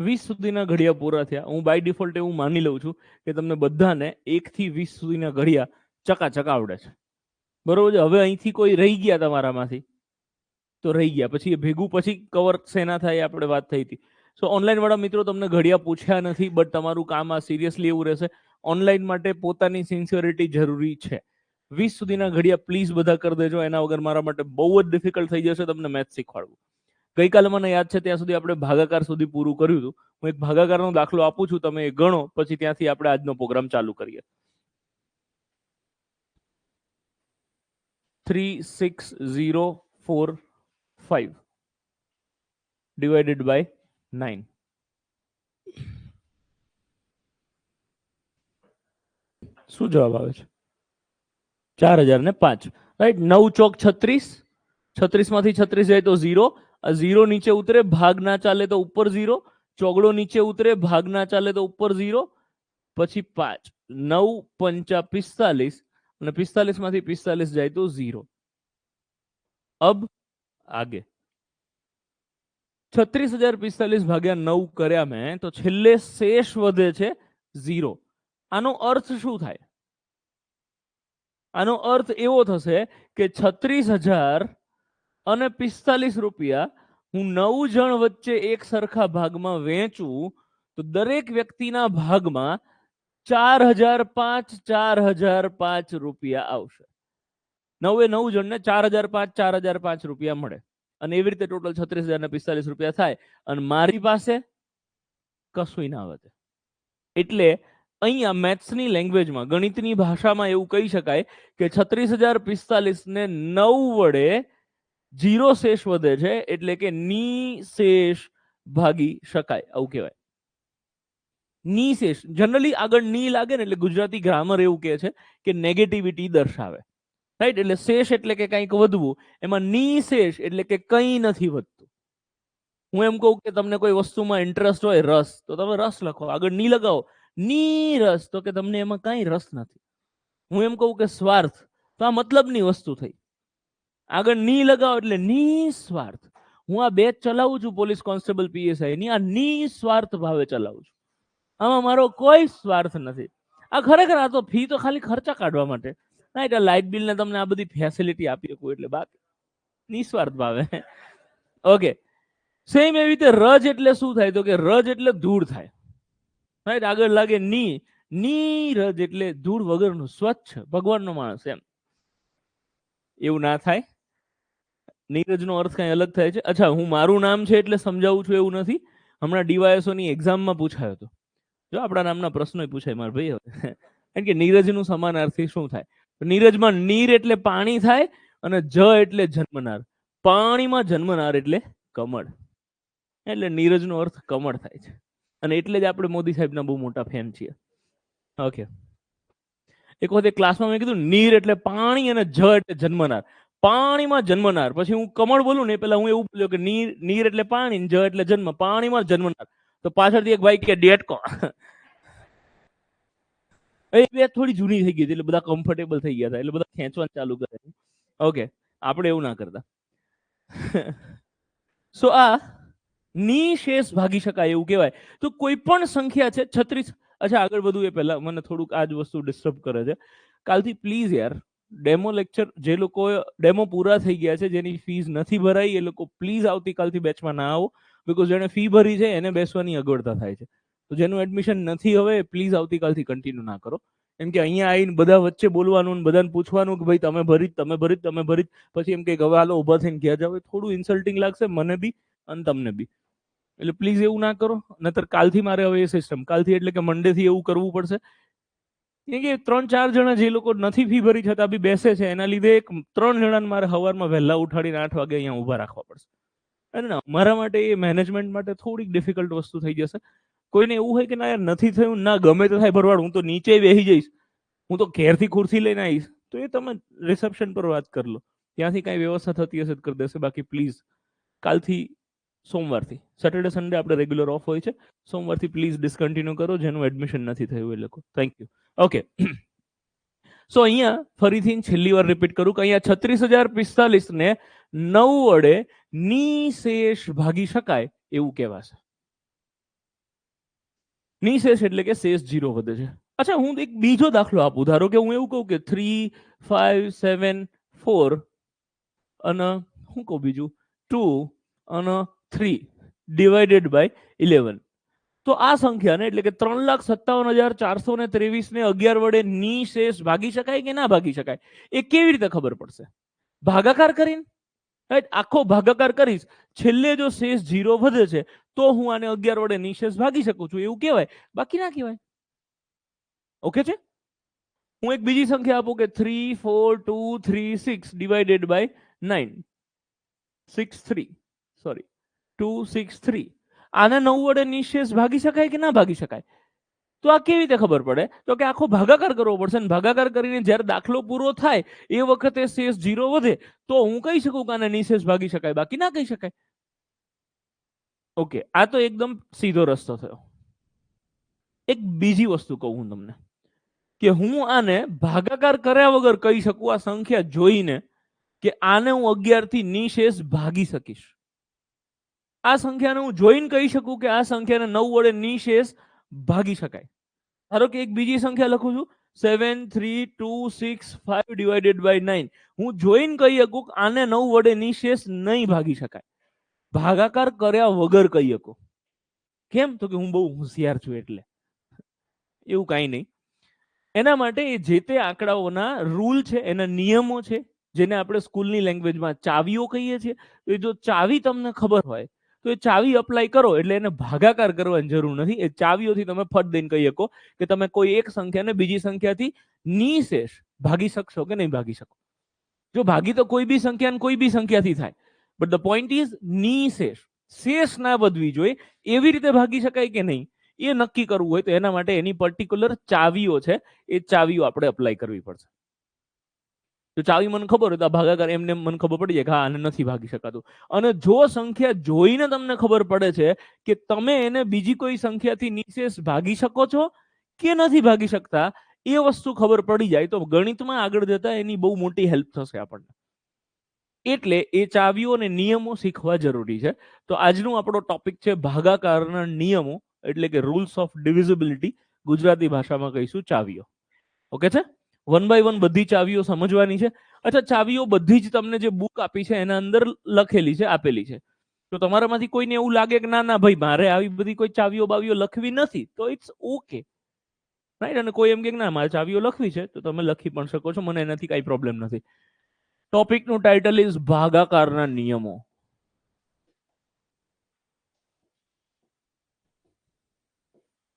20 સુધીના ઘડિયા પૂરા થયા. હું બાય ડિફોલ્ટ એવું માની લઉં છું કે તમને બધાને 1 થી 20 સુધીના ઘડિયા ચકાચક આવડે છે, બરોબર છે. હવે અહીંથી કોઈ રહી ગયા તમારામાંથી તો રહી ગયા, પછી એ ભેગું પછી કવર શેના થાય આપણે વાત થઈ હતી. સો ઓનલાઈન વાળા મિત્રો તમને ઘડિયા પૂછ્યા નથી, બટ તમારું કામ આ સિરિયસલી એવું રહેશે. ઓનલાઈન માટે પોતાની સિન્સિયરિટી જરૂરી છે. 20 સુધીના ઘડિયા પ્લીઝ બધા કરી દેજો, એના વગર મારા માટે બહુ જ ડિફિકલ્ટ થઈ જશે તમને મેથ શીખવાડવું. ગઈકાલે મને યાદ છે ત્યાં સુધી આપણે ભાગાકાર સુધી પૂરું કર્યું હતું. હું એક ભાગાકારનો દાખલો આપું છું, તમે એ ગણો, પછી ત્યાંથી આપણે આજનો પ્રોગ્રામ ચાલુ કરીએ. 36045 divided by 9. શું જવાબ આવે છે? 4005, રાઈટ. 9 ચોક 36, 36 માંથી 36 જાય તો 0. આ 0 નીચે ઉતરે, ભાગ ના ચાલે તો ઉપર 0. ચોગડો નીચે ઉતરે, ભાગ ના ચાલે તો ઉપર 0. પછી 5, 9 पंचा 45 અને 45 માંથી 45 જાય તો 0. अब आगे 36,045 ભાગ્યા 9 કર્યા મેં, તો છેલ્લે શેષ વધે છે 0. આનો અર્થ શું થાય? આનો અર્થ એવો થશે કે 36,045 રૂપિયા હું 9 જણ વચ્ચે એક સરખા ભાગમાં વેચું તો દરેક વ્યક્તિના ભાગમાં 4,005 રૂપિયા આવશે. 9 જણને 4,005 રૂપિયા મળે, અને એવી રીતે ટોટલ 36,045 રૂપિયા થાય, અને મારી પાસે કશું ના વધે. એટલે અહીંયા મેથ્સની લેંગ્વેજમાં, ગણિતની ભાષામાં એવું કહી શકાય કે 36,045 ને 9 વડે 0 શેષ વધે છે, એટલે કે નિશેષ ભાગી શકાય, આવું કહેવાય. નિશેષ જનરલી આગળ ની લાગે ને એટલે ગુજરાતી ગ્રામર એવું કહે છે કે નેગેટિવિટી દર્શાવે, રાઈટ. એટલે શેષ એટલે કે કંઈક વધવું, એમાં નિશેષ એટલે કે કંઈ નથી વધતું. હું એમ કહું કે તમને કોઈ વસ્તુમાં ઇન્ટરેસ્ટ હોય, રસ, તો તમે રસ લખો, આગળ ની લગાવો, ની રસ, તો કે તમને એમાં કાંઈ રસ નથી. હું એમ કહું કે સ્વાર્થ, તો આ મતલબની વસ્તુ થઈ. આગળ ની લગાવો એટલે નિસ્વાર્થ. હું આ બેચ ચલાવું છું પોલીસ કોન્સ્ટેબલ પીએસઆઈ ની, આ નિસ્વાર્થ ભાવે ચલાવું છું. આમાં મારો કોઈ સ્વાર્થ નથી. આ ખરેખર આ તો ફી તો ખાલી ખર્ચા કાઢવા માટે, રાઈટ. આ લાઇટ બિલ ને તમને આ બધી ફેસિલિટી આપી શકું એટલે બાકી નિસ્વાર્થ ભાવે. ઓકે, સેમ એવી રીતે રજ એટલે શું થાય? તો કે રજ એટલે ધૂળ થાય, રાઈટ. આગળ લાગે ની, રજ એટલે ધૂળ વગરનું, સ્વચ્છ, ભગવાનનો માણસ, એમ. એવું ના થાય. નીરજનો અર્થ કઈ અલગ થાય છે. અચ્છા, હું મારું નામ છે એટલે સમજાવું છું એવું નથી. હમણાં ડીવાયએસઓ ની એક્ઝામમાં પૂછાયો હતો, જો આપણા નામના પ્રશ્નો પૂછાય મારા ભાઈ હવે. કારણ કે નીરજનું સમાનાર્થી શું થાય? નીરજમાં નીર એટલે પાણી થાય, અને જ એટલે જન્મનાર. પાણીમાં જન્મનાર એટલે કમળ, એટલે નીરજનો અર્થ કમળ થાય છે. અને એટલે જ આપણે મોદી સાહેબના બહુ મોટા ફેન છીએ. ઓકે, એક વખતે ક્લાસમાં મેં કીધું નીર એટલે પાણી અને જ એટલે જન્મનાર. પાણીમાં જન્મનાર, પછી હું કમળ બોલું ને પેલા હું એવું બોલ્યો કે નીર એટલે પાણી, જ એટલે જન્મ, પાણીમાં જન્મનાર. તો પાછળથી એક ભાઈ કે ડેટકો. એ બે થોડી જૂની થઈ ગઈ હતી એટલે બધા કમ્ફર્ટેબલ થઈ ગયા હતા, એટલે બધા ખેંચવાનું ચાલુ કરે. ઓકે, આપણે એવું ના કરતા. સો આ નિશેષ ભાગી શકાય એવું કહેવાય. તો કોઈ પણ સંખ્યા છે 36. અચ્છા, આગળ વધુ એ પહેલા મને થોડુંક આ જ વસ્તુ ડિસ્ટર્બ કરે છે. કાલથી પ્લીઝ યાર ડેમો લેક્ચર, જે લોકો ડેમો પૂરા થઈ ગયા છે, જેની ફીસ નથી ભરાઈ, એ લોકો પ્લીઝ આવતીકાલથી બેચમાં ના આવો, બીકોઝ જેને ફી ભરી છે એને બેસવાની અગવડતા થાય છે. તો જેનું એડમિશન નથી હવે, પ્લીઝ આવતીકાલથી કન્ટિન્યુ ના કરો. કેમ કે અહીંયા આવીને બધા વચ્ચે બોલવાનું, બધાને પૂછવાનું કે ભાઈ તમે ભરી, પછી એમ કે હવે હાલો ઉભા થઈને ઘેર જાવ, થોડું ઇન્સલ્ટિંગ લાગશે મને બી અને તમને બી. એટલે પ્લીઝ એવું ના કરો, નહીતર કાલથી મારે હવે એ સિસ્ટમ, કાલથી એટલે કે મંડે થી એવું કરવું પડશે. કેમ કે 3-4 જણા જે લોકો નથી ફી ભરી છતાં બી બેસે છે, એના લીધે 3 જણાને મારે સવારમાં વહેલા ઉઠાડીને 8 વાગે અહીંયા ઊભા રાખવા પડશે. અને અમારા માટે એ મેનેજમેન્ટ માટે થોડીક ડિફિકલ્ટ વસ્તુ થઈ જશે. કોઈને એવું હોય કે ના યાર નથી થયું, ના ગમે તો થાય ભરવાડ, હું તો નીચે બેસી જઈશ, હું તો ઘેરથી ખુરશી લઈને આવીશ, તો એ તમે રિસેપ્શન પર વાત કરી લો, ત્યાંથી કઈ વ્યવસ્થા થતી હશે તો કરી દેશે. બાકી પ્લીઝ કાલથી, સોમવારથી, સેટરડે સન્ડે આપણે રેગ્યુલર ઓફ હોય છે, સોમવારથી પ્લીઝ ડિસકન્ટિન્યુ કરો જેનું એડમિશન નથી થયું એ લોકો. Thank you. ઓકે, સો અહીંયા ફરીથી છેલ્લી વાર રિપીટ કરું કે અહીંયા 36,045 ને 9 વડે નિશેષ ભાગી શકાય એવું કહેવાશે. નિશેષ એટલે કે શેષ 0 વધે છે. અચ્છા, હું એક બીજો દાખલો આપું. ધારો કે હું એવું કહું કે 3 5 7 4 અને હું કહું બીજું 2 અને 3 ડિવાઇડેડ બાય 11. તો આ સંખ્યાને એટલે કે 3,57,423 ને 11 વડે નિશેષ ભાગી શકાય કે ના ભાગી શકાય, એ કેવી રીતે ખબર પડશે? ભાગાકાર કરીને, રાઈટ? આખો ભાગાકાર કરીશ, છેલ્લે જો શેષ 0 વધે છે તો હું આને 11 વડે નિશેષ ભાગી શકું છું, એવું કહેવાય, બાકી ના કહેવાય. ઓકે છે? હું એક બીજી સંખ્યા આપું કે 3 4 2 3 6 ડિવાઇડેડ બાય 9 6 3 સોરી 2 6 3. આને 9 વડે નિશેષ ભાગી શકાય કે ના ભાગી શકાય? તો આ કેવી રીતે ખબર પડે? તો કે આખો ભાગાકાર કરવો પડશે, ને ભાગાકાર કરીને જ્યારે દાખલો પૂરો થાય એ વખતે શેષ 0 વધે તો હું કહી શકું કે આને નિશેષ ભાગી શકાય, બાકી ના કહી શકાય. ઓકે, આ તો એકદમ સીધો રસ્તો થયો. એક બીજી વસ્તુ કહું હું તમને, કે હું આને ભાગાકાર કર્યા વગર કહી શકું આ સંખ્યા જોઈને કે આને હું 11 થી નિશેષ ભાગી શકીશ. આ સંખ્યાને હું જોઈને કહી શકું કે આ સંખ્યાને 9 વડે નિશેષ ભાગી શકાય. ધારો કે એક બીજી સંખ્યા લખું છું 7 3 2 6 5 ડિવાઇડેડ બાય 9. હું જોઈને કહી શકું કે આને 9 વડે નિશેષ નહીં ભાગી શકાય, ભાગાકાર કર્યા વગર કહી શકું. કેમ? તો કે હું બહુ હોશિયાર છું એટલે. એવું કાંઈ નહીં. એના માટે જે તે આંકડાઓના રૂલ છે, એના નિયમો છે, જેને આપણે સ્કૂલની લેંગ્વેજમાં ચાવીઓ કહીએ છીએ. તો એ જો ચાવી તમને ખબર હોય તો એ ચાવી અપ્લાય કરો એટલે એને ભાગાકાર કરવાની જરૂર નથી. એ ચાવીઓથી તમે ફટ દઈને કહી શકો કે તમે કોઈ એક સંખ્યાને બીજી સંખ્યાથી નિશેષ ભાગી શકશો કે નહીં ભાગી શકો. જો ભાગી તો કોઈ બી સંખ્યા કોઈ બી સંખ્યાથી થાય, બટ ધ પોઈન્ટ ઇઝ નિશેષ, શેષ ના વધવી જોઈએ, એવી રીતે ભાગી શકાય કે નહીં એ નક્કી કરવું હોય તો એના માટે એની પર્ટિક્યુલર ચાવીઓ છે, એ ચાવીઓ આપણે અપ્લાય કરવી પડશે. તો ચાવી મને ખબર હોય તો ભાગાકાર એમને મને ખબર પડી જાય કે હા આને નથી ભાગી શકાતું. અને જો સંખ્યા જોઈને તમને ખબર પડે છે કે તમે એને બીજી કોઈ સંખ્યાથી નિશેષ ભાગી શકો છો કે નથી ભાગી શકતા, એ વસ્તુ ખબર પડી જાય તો ગણિતમાં આગળ જતા એની બહુ મોટી હેલ્પ થશે આપણને. એટલે એ ચાવીઓ અને નિયમો શીખવા જરૂરી છે. તો આજનું આપણો ટોપિક છે ભાગાકારના નિયમો, એટલે કે રૂલ્સ ઓફ ડિવિઝિબિલિટી. ગુજરાતી ભાષામાં કહીશું ચાવીઓ. ઓકે છે? વન બાય વન બધી ચાવીઓ સમજવાની છે. અચ્છા, ચાવીઓ બધી જ તમને જે બુક આપી છે એના અંદર લખેલી છે, આપેલી છે. તો તમારામાંથી કોઈને એવું લાગે કે ના ના ભાઈ મારે આવી બધી કોઈ ચાવીઓ બાવીઓ લખવી નથી, તો ઇટ્સ ઓકે, રાઈટ? અને કોઈ એમ કે ના મારે ચાવીઓ લખવી છે તો તમે લખી પણ શકો છો, મને એનાથી કઈ પ્રોબ્લેમ નથી. ટોપિકનું ટાઇટલ ઇઝ ભાગાકારના નિયમો.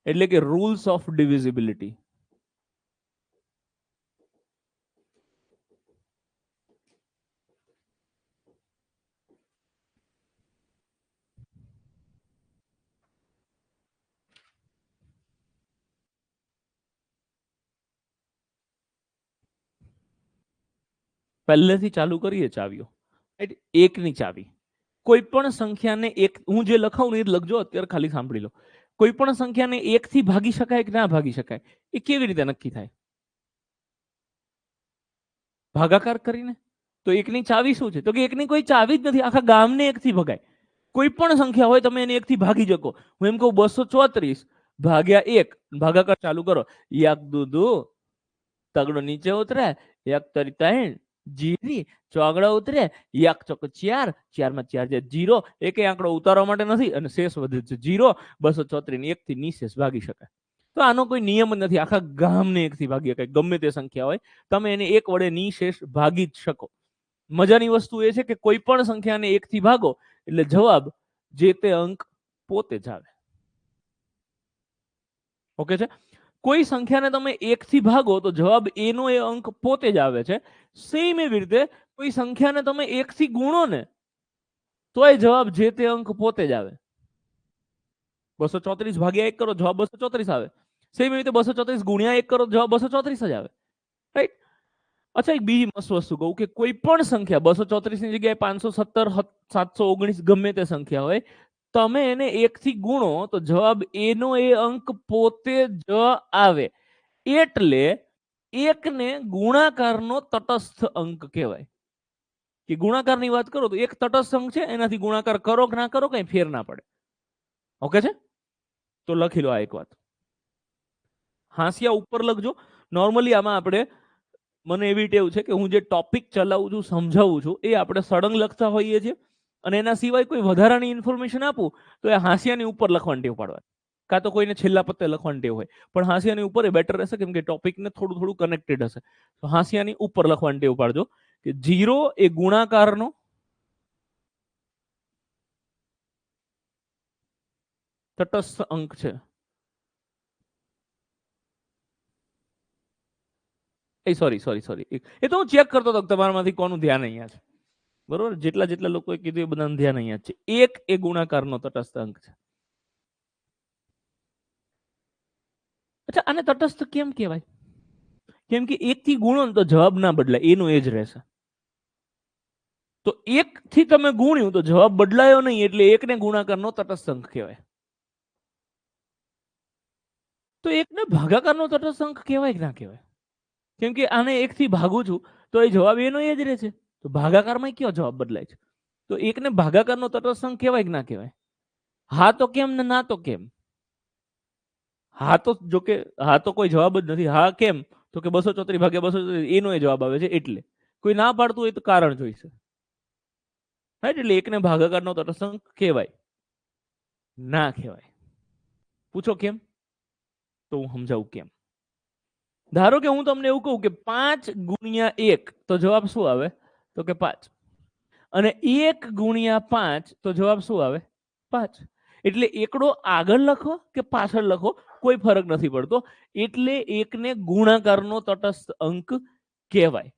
એટલે કે રૂલ્સ ઓફ ડિવિઝિબિલિટી. પહેલેથી ચાલુ કરીએ ચાવીઓ. એકની ચાવી, કોઈ પણ સંખ્યાને એક, હું જે લખાવું ને એ લખજો અત્યારે, ખાલી સાંભળી લો. કોઈ પણ સંખ્યાને એક થી ભાગી શકાય કે ના ભાગી શકાય, એ કેવી રીતે નક્કી થાય? ભાગાકાર કરીને. તો એકની ચાવી શું છે? તો કે એકની કોઈ ચાવી જ નથી, આખા ગામને એકથી ભગાય. કોઈ પણ સંખ્યા હોય તમે એને એકથી ભાગી શકો. હું એમ કહું 234 ભાગ્યા 1, ભાગાકાર ચાલુ કરો. યાક દૂધુ તગડો નીચે ઉતરે, એક તરી 3 જીરી ચોગડો ઉતરે, એક ચોક 4, 4 માં 4 જાય 0, એકે આંકડો ઉતારવા માટે નથી અને શેષ વધે છે 0. 234 ને 1 થી નિશેષ ભાગી શકાય. તો આનો કોઈ નિયમ જ નથી, આખા ગામને એકથી ભાગી શકાય, ગમે તે સંખ્યા હોય તમે એને એક વડે નિશેષ ભાગી જ શકો. મજાની વસ્તુ એ છે કે કોઈ પણ સંખ્યાને એક થી ભાગો એટલે જવાબ જે તે અંક પોતે જ આવે. ઓકે છે? કોઈ સંખ્યાને તમે એક થી ભાગો તો જવાબ એનો એ અંક પોતે જ આવે છે. સેમ એવી રીતે કોઈ સંખ્યાને તમે એક થી ગુણો ને તો એ જવાબ જે તે અંક પોતે જ આવે. 234 ભાગ્યા 1 કરો જવાબ 234 આવે. સેમ એવી રીતે 234 ગુણ્યા 1 કરો જવાબ 234 જ આવે, રાઈટ? અચ્છા, એક બીજી મસ્ત વસ્તુ કહું કે કોઈ પણ સંખ્યા 234 ની જગ્યાએ 517 719 ગમે તે સંખ્યા હોય, તમે એને એક થી ગુણો તો જવાબ એનો એ અંક પોતે જ આવે. એટલે એકને ગુણાકારનો તટસ્થ અંક કહેવાય. કે ગુણાકારની વાત કરો તો એક તટસ્થ અંક છે, એનાથી ગુણાકાર કરો કે ના કરો કઈ ફેર ના પડે. ઓકે છે? તો લખી લો આ એક વાત. હાંસિયા ઉપર લખજો. નોર્મલી આમાં આપણે, મને એવી ટેવ છે કે હું જે ટોપિક ચલાવું છું, સમજાવું છું, એ આપણે સળંગ લખતા હોઈએ છીએ, અને એના સિવાય કોઈ વધારાની ઇન્ફોર્મેશન આપું તો એ હાંસિયાની ઉપર લખવાની ટેવ પાડવાની, કાં તો કોઈને છેલ્લા પત્તે લખવાની ટેવ હોય, પણ હાંસિયાની ઉપર એ બેટર રહેશે, કેમ કે ટોપિકને થોડું થોડું કનેક્ટેડ હશે. તો હાંસિયાની ઉપર લખવાની ટેવ પાડજો કે 0 એ ગુણાકારનો તટસ્થ અંક છે. સોરી, એ તો હું ચેક કરતો હતો તમારામાંથી કોનું ધ્યાન અહીંયા છે. બરોબર, જેટલા જેટલા લોકોએ કીધું એ બધાનું ધ્યાન અહીંયા છે. 1 એ ગુણાકારનો તટસ્થ અંક છે. અચ્છા, આને તટસ્થ કેમ કહેવાય? કેમ કે 1 થી ગુણો ને તો જવાબ ના બદલાય, એનું એ જ રહેશે. તો 1 થી તમે ગુણ્યું તો જવાબ બદલાયો નહીં, એટલે 1 ને ગુણાકારનો તટસ્થ અંક કહેવાય. તો 1 ને ભાગાકારનો તટસ્થ અંક કહેવાય કે ના કહેવાય? કેમ કે આને 1 થી ભાગું છું તો એ જવાબ એનો એ જ રહે છે. તો ભાગાકારમાં કયો જવાબ બદલાય છે? તો 1 ને ભાગાકારનો તટસ્થ અંક કહેવાય કે ના કહેવાય? હા તો કેમ ને ના તો કેમ? હા તો જો કે હા તો કોઈ જવાબ જ નથી. હા કેમ? તો કે 234 ભાગ્યા 234 એનો એ જવાબ આવે છે એટલે. કોઈ ના પાડતું હોય તો કારણ જોઈશે. રાઈટ, એટલે 1 ને ભાગાકારનો તટસ્થ અંક કહેવાય? ના કહેવાય. પૂછો કેમ? તો હું સમજાવું કેમ. ધારો કે હું તમને એવું કહું કે 5 ગુણ્યા 1 તો જવાબ શું આવે? તો કે 5. અને 1 ગુણ્યા 5 તો જવાબ શું આવે? 5. એટલે એકડો આગળ લખો કે પાછળ લખો કોઈ ફરક નથી પડતો, એટલે 1 ને ગુણાકારનો તટસ્થ અંક કહેવાય.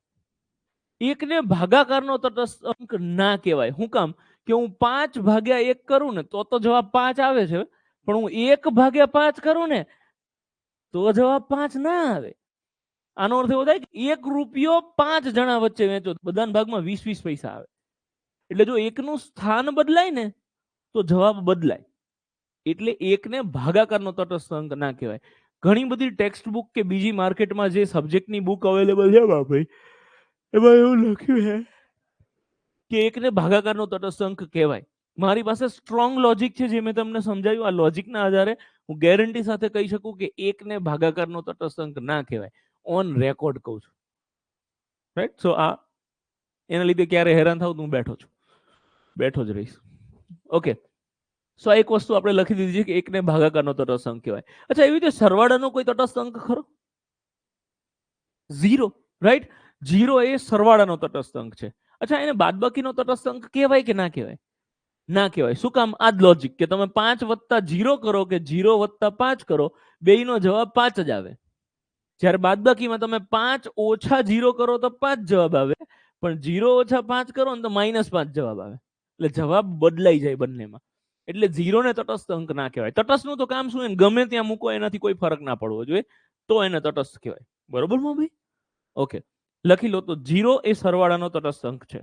1 ને ભાગાકારનો તટસ્થ અંક ના કહેવાય. શું કામ? કે હું 5 ભાગ્યા 1 કરું ને તો જવાબ 5 આવે છે, પણ હું 1 ભાગ્યા 5 કરું ને તો જવાબ 5 ના આવે. આનો અર્થ એવો થાય કે 1 રૂપિયો 5 જણા વચ્ચે વેચો, બધાના ભાગમાં 20-20 પૈસા આવે. એટલે જો 1 નું સ્થાન બદલાય ને તો જવાબ બદલાય. એટલે 1 ને ભાગાકારનો તટસ્થ અંક ના કહેવાય. ઘણી બધી ટેક્સ્ટ બુક કે બીજી માર્કેટમાં જે સબ્જેક્ટની બુક અવેલેબલ છે ભાઈ, એમાં એવું લખ્યું છે કે 1 ને ભાગાકારનો તટસ્થ અંક કહેવાય. મારી પાસે સ્ટ્રોંગ લોજિક છે, જે મેં તમને સમજાવ્યું. આ લોજિકના આધારે હું ગેરંટી સાથે કહી શકું કે 1 ને ભાગાકારનો તટસ્થ અંક ના કહેવાય. ઓન રેકોર્ડ કહું છું. રાઈટ, સો આ એના લીધે ક્યારે હેરાન થાવ તો હું બેઠો જ રહીશ. ઓકે, સો એક વસ્તુ આપણે લખી દીધી છે કે 1 ને ભાગાકારનો તટસ્થ અંક કહેવાય. અચ્છા, એવી રીતે સરવાળાનો કોઈ તટસ્થ અંક ખરો? 0, રાઈટ. 0 એ સરવાળાનો તટસ્થ અંક છે. અચ્છા, એને બાદબાકીનો તટસ્થ અંક કહેવાય કે ના કહેવાય? ના કહેવાય. શું કામ? આ જ લોજિક કે તમે 5 વત્તા 0 કરો કે 0 વત્તા 5 કરો, બેયનો જવાબ 5 જ આવે. જ્યારે બાદબાકીમાં તમે 5 ઓછા 0 કરો તો 5 જવાબ આવે, પણ 0 ઓછા 5 કરો ને તો -5 જવાબ આવે. એટલે જવાબ બદલાઈ જાય બંનેમાં. એટલે 0 ને તટસ્થ અંક ના કહેવાય. તટસ્થનું તો કામ શું? એને ગમે ત્યાં મૂકો, એનાથી કોઈ ફરક ના પડવો જોઈએ, તો એને તટસ્થ કહેવાય. બરોબર ભાઈ? ઓકે, લખી લો તો 0 એ સરવાળાનો તટસ્થ અંક છે.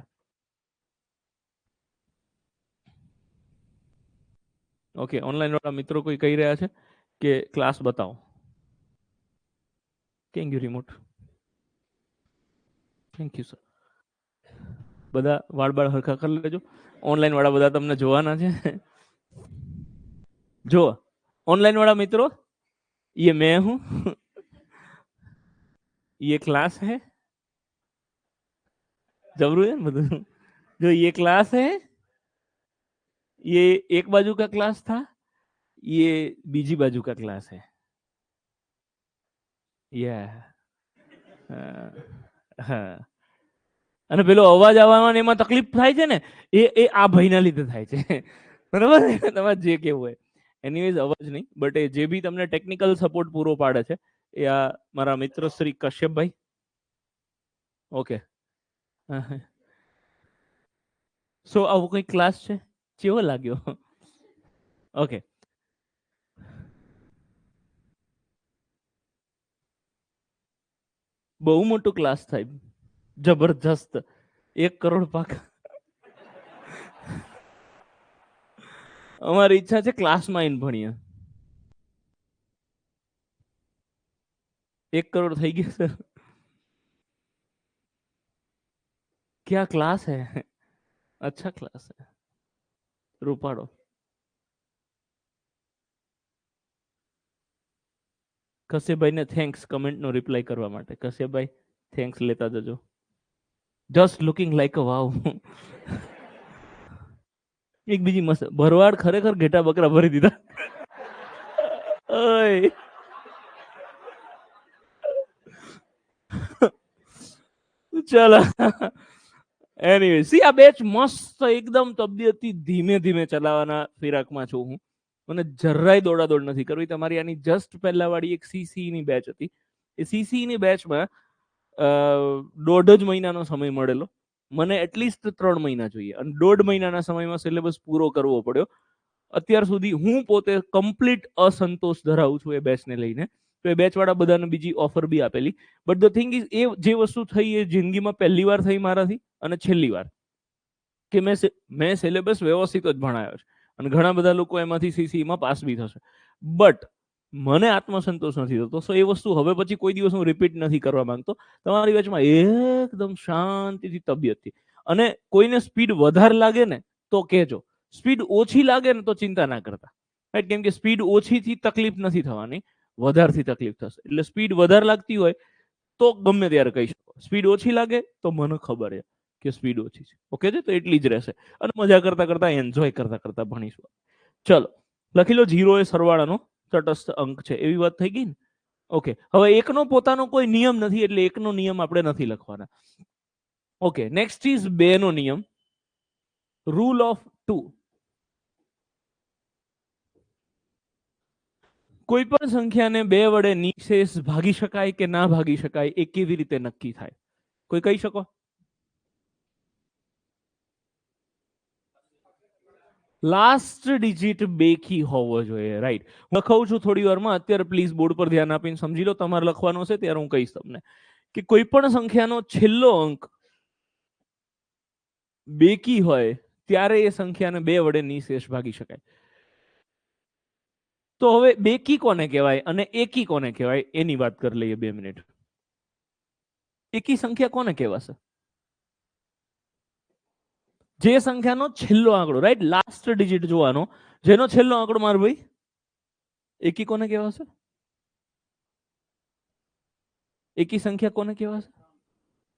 ઓકે, ઓનલાઈન વાળા મિત્રો કોઈ કહી રહ્યા છે કે ક્લાસ બતાવો. Thank you remote. Thank you sir. બધા વાળ હરખા કરી લેજો. ઓનલાઈન વાળા બધા તમને જોવાના છે. જો ઓનલાઈન वाला मित्रों, ये मैं हूं, ये क्लास है, जबरू है मतलब, जो ये क्लास है, ये एक बाजू का क्लास था, ये बीजी बाजू का क्लास है. હા, અને પેલો અવાજ આવવામાં એમાં તકલીફ થાય છે ને, એ આ ભાઈના લીધે થાય છે. બરાબર, તમારે જે કેવું હોય. એનીવેઝ અવાજ નહીં, બટ એ જે બી તમને ટેકનિકલ સપોર્ટ પૂરો પાડે છે એ આ મારા મિત્ર શ્રી કશ્યપભાઈ. ઓકે, સો આવો કોઈ ક્લાસ છે? કેવો લાગ્યો? ઓકે, બહુ મોટું ક્લાસ થાય, જબરજસ્ત, 1 કરોડ પાકા. અમારી ઈચ્છા છે ક્લાસમાં આવીને ભણીએ. 1 કરોડ થઈ ગયા સર? क्या क्लास है? अच्छा क्लास है, રૂપાડો. કશ્યપભાઈ ને થેન્ક્સ કમેન્ટ નો રિપ્લાય કરવા માટે. કશ્યપભાઈ થેન્ક્સ લેતા જજો. જસ્ટ લુકિંગ લાઈક અ વાવ. એક બીજી મસ્ત ભરવાડ ખરેખર ઘેટા બકરા ભરી દીધા. ઓય ચાલો એનીવે સી આ બેચ મસ્ત એકદમ તબિયતથી ધીમે ધીમે ચલાવવાના ફિરાકમાં છું હું. મને જરાય દોડાદોડ નથી કરવી. તમારી આની જસ્ટ પહેલા વાળી એક સીસી ની બેચ હતી. એ સીસી ની બેચમાં 1.5 જ મહિનાનો સમય મળેલો. મને એટલીસ્ટ 3 મહિના જોઈએ અને 1.5 મહિનાના સમયમાં સિલેબસ પૂરો કરવો પડ્યો. અત્યાર સુધી હું પોતે કમ્પ્લીટ અસંતોષ ધરાવું છું એ બેચને લઈને. તો એ બેચ વાળા બધાને બીજી ઓફર બી આપેલી. બટ ધ થિંગ ઇઝ એ જે વસ્તુ થઈ એ જિંદગીમાં પહેલી વાર થઈ મારાથી અને છેલ્લી વાર કે મેં સિલેબસ વ્યવસ્થિત જ ભણાયો છે અને ઘણા બધા લોકો એમાંથી સીસીમાં પાસ બી થશે. બટ મને આત્મસંતોષ નથી થતો. સો એ વસ્તુ હવે પછી કોઈ દિવસ હું રિપીટ નથી કરવા માંગતો. તમારી બેચમાં એકદમ શાંતિથી તબિયતથી અને કોઈને સ્પીડ વધારે લાગે ને તો કહેજો. સ્પીડ ઓછી લાગે ને તો ચિંતા ના કરતા. રાઈટ, કેમ કે સ્પીડ ઓછીથી તકલીફ નથી થવાની, વધારથી તકલીફ થશે. એટલે સ્પીડ વધારે લાગતી હોય તો ગમે ત્યારે કહી શકો. સ્પીડ ઓછી લાગે તો મને ખબર છે કે સ્પીડ ઓછી છે. ઓકે છે, તો એટલી જ રહેશે અને મજા કરતા કરતા એન્જોય કરતા કરતા ભણીશું. ચલો લખી લો 0 એ સરવાળાનો તટસ્થ અંક છે. એવી વાત થઈ ગઈ ને. ઓકે, હવે એકનો પોતાનો કોઈ નિયમ નથી એટલે એકનો નિયમ આપણે નથી લખવાના. ઓકે, નેક્સ્ટ ઇઝ 2 નો નિયમ, રૂલ ઓફ 2. કોઈ પણ સંખ્યાને 2 વડે નિશેષ ભાગી શકાય કે ના ભાગી શકાય એ કેવી રીતે નક્કી થાય? કોઈ કહી શકો? લાસ્ટ ડિજિટ બેકી હોવો જોઈએ. રાઈટ, લખાવું છું થોડી વારમાં. અત્યારે પ્લીઝ બોર્ડ પર ધ્યાન આપીને સમજી લો. તમારે લખવાનો છે ત્યારે હું કહીશ તમને કે કોઈ પણ સંખ્યાનો છેલ્લો અંક બેકી હોય ત્યારે એ સંખ્યાને 2 વડે નિશેષ ભાગી શકાય. તો હવે બેકી કોને કહેવાય અને એકી કોને કહેવાય એની વાત કરી લઈએ 2 મિનિટ. એકી સંખ્યા કોને કહેવાશે? જે સંખ્યાનો છેલ્લો આંકડો, રાઈટ, લાસ્ટ ડિજિટ જોવાનો, જેનો છેલ્લો આંકડો માર ભાઈ એકી કોને કહેવાશે? એકી સંખ્યા કોને કહેવાશે?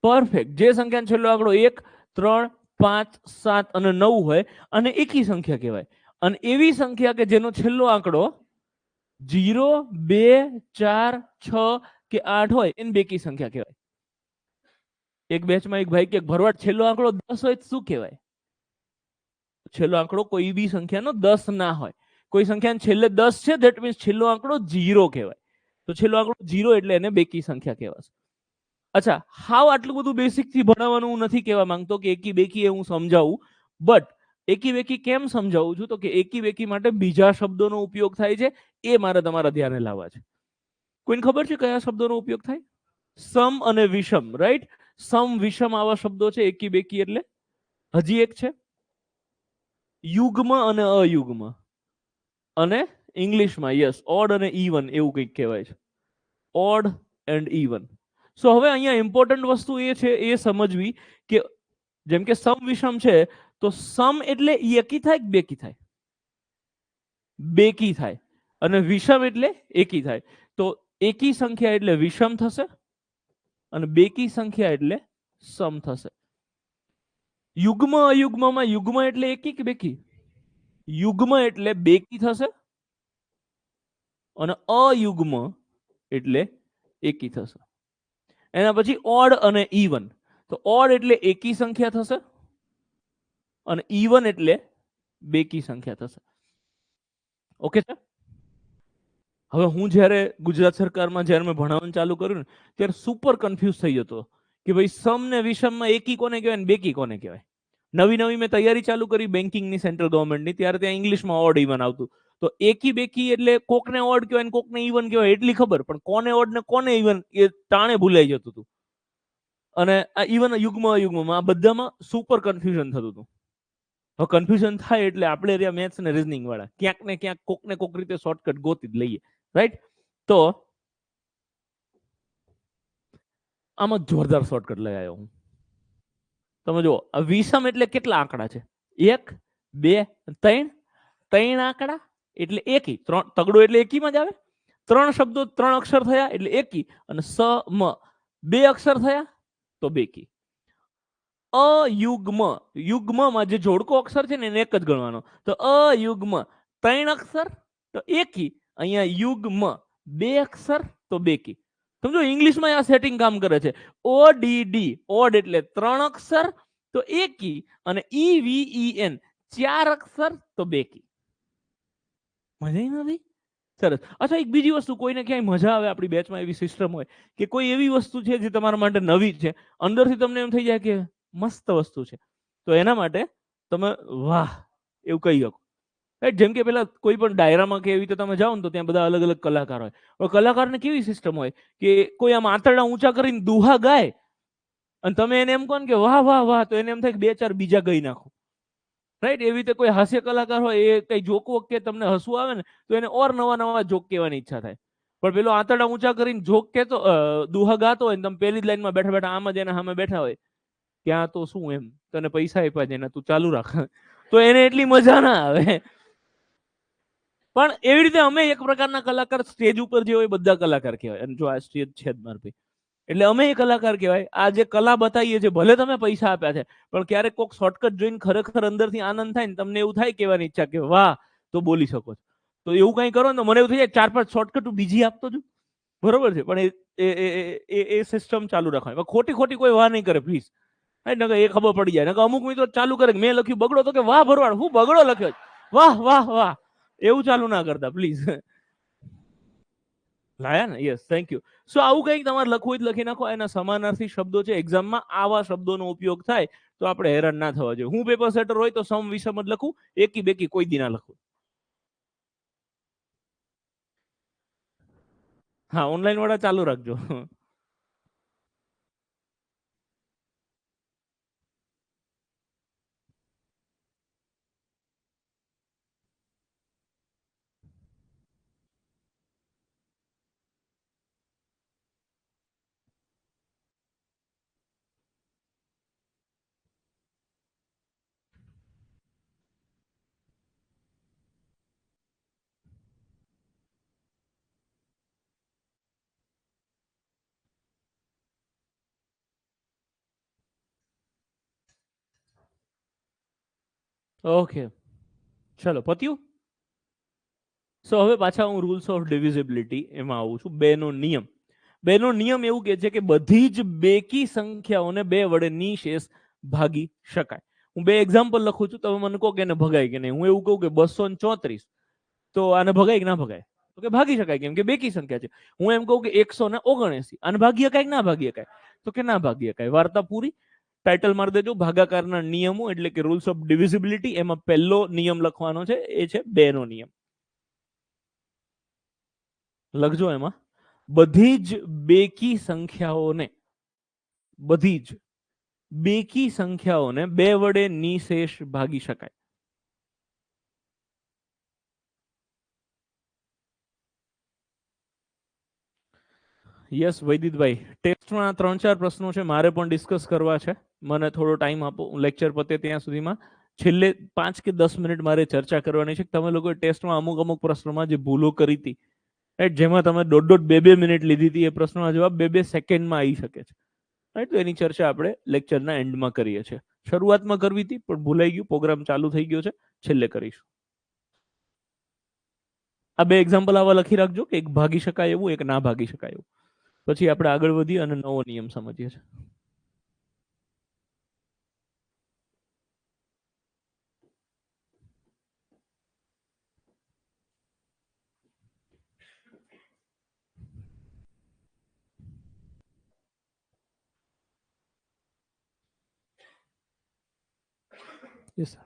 પરફેક્ટ. જે સંખ્યાનો છેલ્લો આંકડો 1, 3, 5, 7 અને 9 હોય અને એકી સંખ્યા કહેવાય. અને એવી સંખ્યા કે જેનો છેલ્લો આંકડો 0, 2, 4, 6 કે 8 હોય એને બેકી સંખ્યા કહેવાય. એક બેચમાં એક ભાઈ કે ભરવાડ છેલ્લો આંકડો 10 હોય તો શું કહેવાય? છેલ્લો આંકડો કોઈ બી સંખ્યાનો 10 ના હોય. કોઈ સંખ્યાને છેલ્લે 10 છે, ધેટ મીન્સ છેલ્લો આંકડો 0 કહેવાય. તો છેલ્લો આંકડો 0 એટલે એને બેકી સંખ્યા કહેવાશે. અચ્છા, હાવ આટલું બધું બેસિક થી ભણાવવાનું હું નથી કહેવા માંગતો કે એકી બેકી એ હું સમજાવું. બટ એકી બેકી કેમ સમજાવું છું તો કે એકી બેકી માટે બીજા શબ્દોનો ઉપયોગ થાય છે, એ મારે તમારા ધ્યાને લાવવા છે. કોઈને ખબર છે કયા શબ્દોનો ઉપયોગ થાય? સમ અને વિષમ. રાઈટ, સમ વિષમ આવા શબ્દો છે એકી બેકી એટલે. હજી એક છે યુગ્મ અને અયુગ્મ, અને ઇંગ્લિશમાં યસ ઓડ અને ઇવન એવું કંઈક કહેવાય છે. Odd and even. સો હવે અહીંયા ઇમ્પોર્ટન્ટ વસ્તુ એ છે એ સમજવી કે જેમ કે સમ વિષમ છે તો સમ એટલે એકી થાય કે બેકી થાય? બેકી થાય. અને વિષમ એટલે એકી થાય. તો એકી સંખ્યા એટલે વિષમ થશે અને બેકી સંખ્યા એટલે સમ થશે. યુગ્મ અયુગ્મમાં યુગ્મ એટલે એકી કે બેકી? યુગ્મ એટલે બેકી થશે અને અયુગ્મ એટલે એકી થશે. એના પછી ઓડ અને ઇવન. તો ઓડ એટલે એકી સંખ્યા થશે અને ઇવન એટલે બેકી સંખ્યા થશે. ઓકે છે? હવે હું જ્યારે ગુજરાત સરકારમાં જ્યારે મેં ભણાવવાનું ચાલુ કર્યું ને ત્યારે સુપર કન્ફ્યુઝ થઈ જતો કે ભાઈ સમ ને વિષમમાં એકી કોને કહેવાય ને બેકી કોને કહેવાય. નવી નવી મેં તૈયારી ચાલુ કરી બેન્કિંગની સેન્ટ્રલ ગવર્મેન્ટની, ત્યારે ત્યાં ઇંગ્લિશમાં ઓડ ઇવન આવતું. તો એકી બેકી એટલે કોકને ઓડ કહેવાય ને કોકને ઇવન કહેવાય એટલી ખબર, પણ કોને ઓડ ને કોને ઇવન એ ટાણે ભૂલાઈ જતું હતું. અને આ ઇવન યુગ્મ અયુગ્મમાં આ બધામાં સુપર કન્ફ્યુઝન થતું હતું. હવે કન્ફ્યુઝન થાય એટલે આપણે રહ્યા મેથ્સ ને રીઝનિંગ વાળા ક્યાંક ને ક્યાંક કોક ને કોક રીતે શોર્ટકટ ગોતી જ લઈએ. રાઈટ, તો આમાં જોરદાર શોર્ટકટ લઈ આવ્યો હું. તમે જુઓ, આ વિષમ એટલે કેટલા આંકડા છે? 1, 2, 3. 3 આંકડા એટલે એકી. 3 તગડો એટલે એકીમાં જ આવે. ત્રણ શબ્દો 3 અક્ષર થયા એટલે એકી, અને સ મ 2 અક્ષર થયા તો બેકી. અયુગ્મ, યુગ્મમાં જે જોડકો અક્ષર છે ને એને એક જ ગણવાનો. તો અયુગ્મ 3 અક્ષર તો એકી, અહીંયા યુગ્મ 2 અક્ષર તો બેકી. સમજો ઇંગ્લિશમાં આ સેટિંગ કામ કરે છે. ઓડીડી ઓડ એટલે 3 અક્ષર તો એકી, અને ઈવીઈએન 4 અક્ષર તો બેકી. મજા નથી? સરસ. અચ્છા, એક બીજી વસ્તુ, કોઈને ક્યાંય મજા આવે આપણી બેચમાં એવી સિસ્ટમ હોય કે કોઈ એવી વસ્તુ છે જે તમારા માટે નવી છે, અંદરથી તમને એમ થઈ જાય કે મસ્ત વસ્તુ છે, તો એના માટે તમે વાહ એવું કહી શકો. જેમ કે પેલા કોઈ પણ ડાયરામાં કે એવી રીતે તમે જાઓ ને તો ત્યાં બધા અલગ અલગ કલાકાર હોય. હવે કલાકારને કેવી સિસ્ટમ હોય કે કોઈ આમ આંતરડા ઊંચા કરીને દુહા ગાય અને તમે એને એમ કહો ને કે વાહ વાહ વાહ, તો એને એમ થાય કે 2-4 બીજા ગઈ નાખો. રાઈટ? એવી રીતે કોઈ હાસ્ય કલાકાર હોય, એ કઈ જોક વોક કે તમને હસવું આવે ને તો એને ઓર નવા નવા જોક કહેવાની ઈચ્છા થાય. પણ પેલો આંતરડા ઊંચા કરીને જોક કહેતો દુહા ગાતો હોય ને તમે પહેલી જ લાઈનમાં બેઠા બેઠા આમ જ એના સામે બેઠા હોય, ત્યાં તો શું એમ તને પૈસા આપ્યા છે ને તું ચાલુ રાખ, તો એને એટલી મજા ના આવે. પણ એવી રીતે અમે એક પ્રકારના કલાકાર, સ્ટેજ ઉપર જે હોય બધા કલાકાર કહેવાય. અને જો આ સ્ટેજ છે જ માર ભાઈ, એટલે અમે એ કલાકાર કહેવાય. આ જે કલા બતાવીએ છીએ, ભલે તમે પૈસા આપ્યા છે, પણ ક્યારેક કોઈક શોર્ટકટ જોઈને ખરેખર અંદરથી આનંદ થાય ને, તમને એવું થાય કહેવાની ઈચ્છા કે વાહ, તો બોલી શકો છો. તો એવું કંઈ કરો ને તો મને એવું થઈ જાય 4-5 શોર્ટકટ બીજી આપતો છું. બરોબર છે, પણ એ સિસ્ટમ ચાલુ રાખવાની. ખોટી ખોટી કોઈ વાહ નહીં કરે પ્લીઝ. એ ખબર પડી જાય. અમુક મિત્રો ચાલુ કરે, મેં લખ્યું બગડો, તો કે વાહ ભરવાડ, હું બગડો લખ્યો, વાહ વાહ વાહ, એવું ચાલુ ના કરતા પ્લીઝ. લાયા ને? Yes, thank you. સો આવું કંઈક તમારે લખવું હોય તો લખી નાખો. એના સમાનાર્થી શબ્દો છે, એક્ઝામમાં આવા શબ્દોનો ઉપયોગ થાય તો આપણે હેરાન ના થવા જોઈએ. હું પેપર સેટર હોય તો સમ વિષમ જ લખું, એકી બેકી કોઈ દી ના લખું. હા, ઓનલાઈન વાળા ચાલુ રાખજો. ઓકે, ચલો પત્યું. સો હવે પાછા હું રૂલ્સ ઓફ ડિવિઝિબિલિટી એમાં આવું છું. બેનો નિયમ. બેનો નિયમ એવું કહે છે કે બધી જ બેકી સંખ્યાઓને 2 વડે નિશેષ ભાગી શકાય. હું 2 એક્ઝામ્પલ લખું છું, તમે મને કહો કે એને ભગાય કે નહીં. હું એવું કહું કે 234, તો આને ભગાય કે ના ભગાય? તો કે ભાગી શકાય, કેમ કે બેકી સંખ્યા છે. હું એમ કહું કે 179, આને ભાગી શકાય કે ના ભાગી શકાય? તો કે ના ભાગી શકાય. વાર્તા પૂરી. ટાઇટલ મારી દેજો ભાગાકારના નિયમો, એટલે કે રૂલ્સ ઓફ ડિવિઝિબિલિટી. એમાં પહેલો નિયમ લખવાનો છે, એ છે 2 નો નિયમ. લખજો એમાં બધી જ બેકી સંખ્યાઓને, બધી જ બેકી સંખ્યાઓને 2 વડે નિશેષ ભાગી શકાય. યસ વૈદિતભાઈ, ટેસ્ટમાં 3-4 પ્રશ્નો છે, મારે પણ ડિસ્કસ કરવા છે. મને થોડો ટાઈમ આપો, લેક્ચર પતે ત્યાં સુધીમાં છેલ્લે 5 કે 10 મિનિટ મારે ચર્ચા કરવાની છે. તમે લોકો ટેસ્ટમાં અમુક પ્રશ્નોમાં જે ભૂલો કરી હતી, રાઈટ, જેમાં તમે 1.5-2 મિનિટ લીધી હતી, એ પ્રશ્નોના જવાબ 2-2 સેકન્ડમાં આવી શકે છે. રાઈટ, તો એની ચર્ચા આપણે લેક્ચરના એન્ડમાં કરીએ છીએ. શરૂઆતમાં કરવી હતી પણ ભૂલાઈ ગયું, પ્રોગ્રામ ચાલુ થઈ ગયો છે, છેલ્લે કરીશું. આ 2 એક્ઝામ્પલ આવા લખી રાખજો કે એક ભાગી શકાય એવું, એક ના ભાગી શકાય એવું. પછી આપણે આગળ વધીએ અને નવો નિયમ સમજીએ છીએ. Yes sir.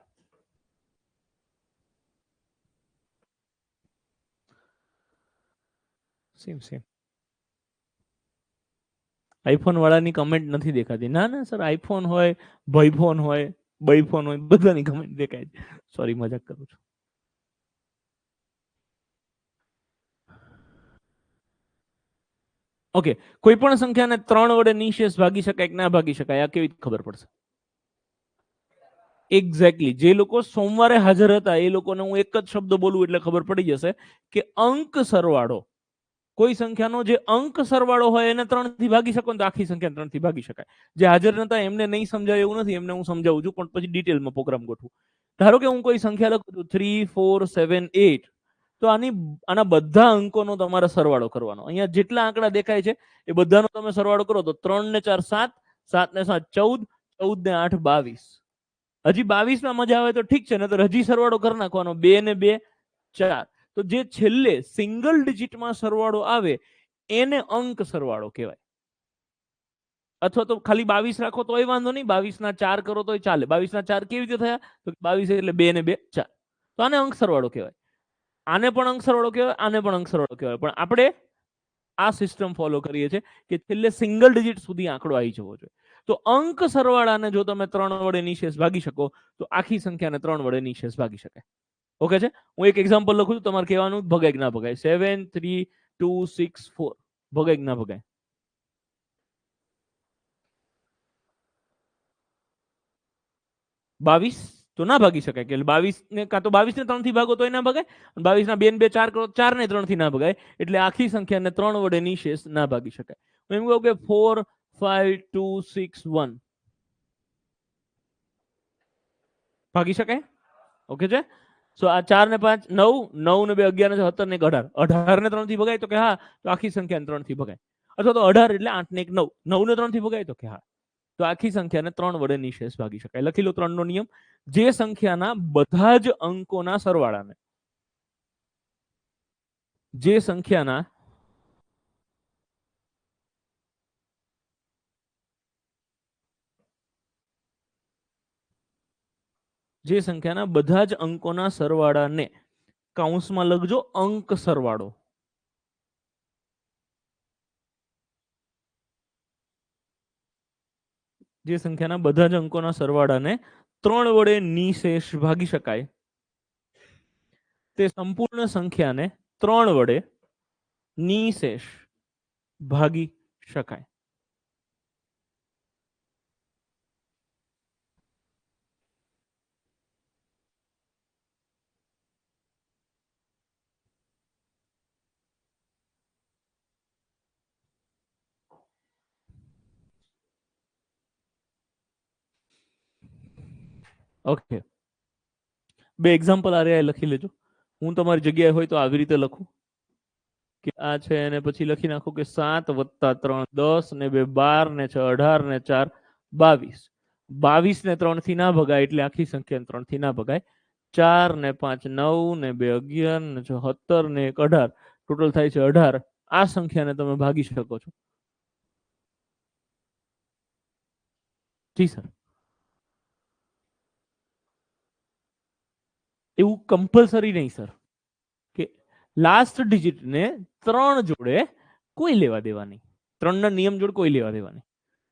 Same same. IPhone વાળાની કમેન્ટ નથી દેખાતી. ના ના સર, આઈફોન હોય, ભાઈફોન હોય, બઈફોન હોય, બધાની કમેન્ટ દેખાય છે. સોરી, મજાક કરું છું. ઓકે, કોઈ પણ સંખ્યાને 3 વડે નિશેષ ભાગી શકાય કે ના ભાગી શકાય, આ કેવી ખબર પડશે? એક્ઝેક્ટલી. જે લોકો સોમવારે હાજર હતા એ લોકોને હું એક જ શબ્દ બોલું એટલે ખબર પડી જશે કે અંક સરવાળો. કોઈ સંખ્યાનો જે અંક સરવાળો હોય એને 3 થી ભાગી શકો ને તો આખી સંખ્યા 3 થી ભાગી શકાય. જે હાજર નતા એમને નહીં સમજાય એવું નથી, એમને હું સમજાવું છું પણ પછી ડિટેલમાં પ્રોગ્રામ ગોઠવું. ધારો કે હું કોઈ સંખ્યા લખું છું 3 4 7 8, તો આના બધા અંકોનો તમારે સરવાળો કરવાનો. અહીંયા જેટલા આંકડા દેખાય છે એ બધાનો તમે સરવાળો કરો તો 3 ને 4 7, 7 ને 7 14, 14 ને 8 22. હજી 22 માં મજા આવે તો ઠીક છે, નહીતર હજી સરવાળો કરી નાખવાનો. 2 ને 2 4. તો જે છેલ્લે સિંગલ ડિજિટમાં સરવાળો આવે એને અંક સરવાળો કહેવાય. અથવા તો ખાલી 22 રાખો તોય વાંધો નહીં, 22 ના 4 કરો તોય ચાલે. 22 ના 4 કેવી રીતે થયા? તો 22 એટલે 2 ને 2 4. તો આને અંક સરવાળો કહેવાય. આને પણ અંક સરવાળો કહેવાય, આને પણ અંક સરવાળો કહેવાય. પણ આપણે આ સિસ્ટમ ફોલો કરીએ છીએ કે છેલ્લે સિંગલ ડિજિટ સુધી આંકડો આવી જવો જોઈએ. તો અંક સરવાળાને જો તમે 3 વડે નિશેષ ભાગી શકો તો આખી સંખ્યાને 3 વડે નિશેષ ભાગી શકાય. ઓકે છે? હું એક એક્ઝામ્પલ લખું છું, તમારે કહેવાનું ભગાય કે ના ભગાય. 7 3 2 6 4 ભગાય કે ના ભગાય? બાવીસ તો ના ભાગી શકાય કે 22 ને કાં તો 22 ને 3 થી ભાગો તો ના ભગાય, 22 ના 2 ને 2 4 કરો 4 ને 3 થી ના ભગાય. એટલે આખી સંખ્યાને 3 વડે નિશેષ ના ભાગી શકાય. હું એમ કહું કે 4 5 2 6 1 ભાગી શકાય. ઓકે છે? સો આ 4 ને 5 9, 9 ને 2 11 ને 17 ને 18, 18 ને 3 થી ભગાય તો કે હા, તો આખી સંખ્યાને 3 થી ભગાય. અથવા તો 18 એટલે 8 ને 1 9, 9 ને 3 થી ભગાય તો કે હા, તો આખી સંખ્યાને 3 વડે નિશેષ ભાગી શકાય. લખી લો 3 નો નિયમ. જે સંખ્યાના બધા જ અંકોના સરવાળાને, જે સંખ્યાના બધા જ અંકોના સરવાળાને કૌંસમાં લખજો અંક સરવાળો. જે સંખ્યાના બધા જ અંકોના સરવાળાને 3 વડે નિશેષ ભાગી શકાય તે સંપૂર્ણ સંખ્યાને 3 વડે નિશેષ ભાગી શકાય. ઓકે, બે એક્ઝામ્પલ આ રહ્યા લખી લેજો. હું તમારી જગ્યાએ હોય તો આવી રીતે લખું કે આ છે, અને પછી લખી નાખું કે 7 + 3 10 ને 2 12 ને 6 18 ને 4 22. 22 ને 3 થી ના ભગાય એટલે આખી સંખ્યા 3 થી ના ભગાય. 4 ને 5 9 ને 2 11 ને 6 17 ને 1 18, ટોટલ થાય છે 18. આ સંખ્યાને તમે ભાગી શકો છો. જી સર. એવું કમ્પલસરી નહીં સર કે લાસ્ટ ડિજિટ ને 3 જોડે કોઈ લેવા દેવા નહીં. 3 ના નિયમ જોડે કોઈ લેવા દેવા નહીં.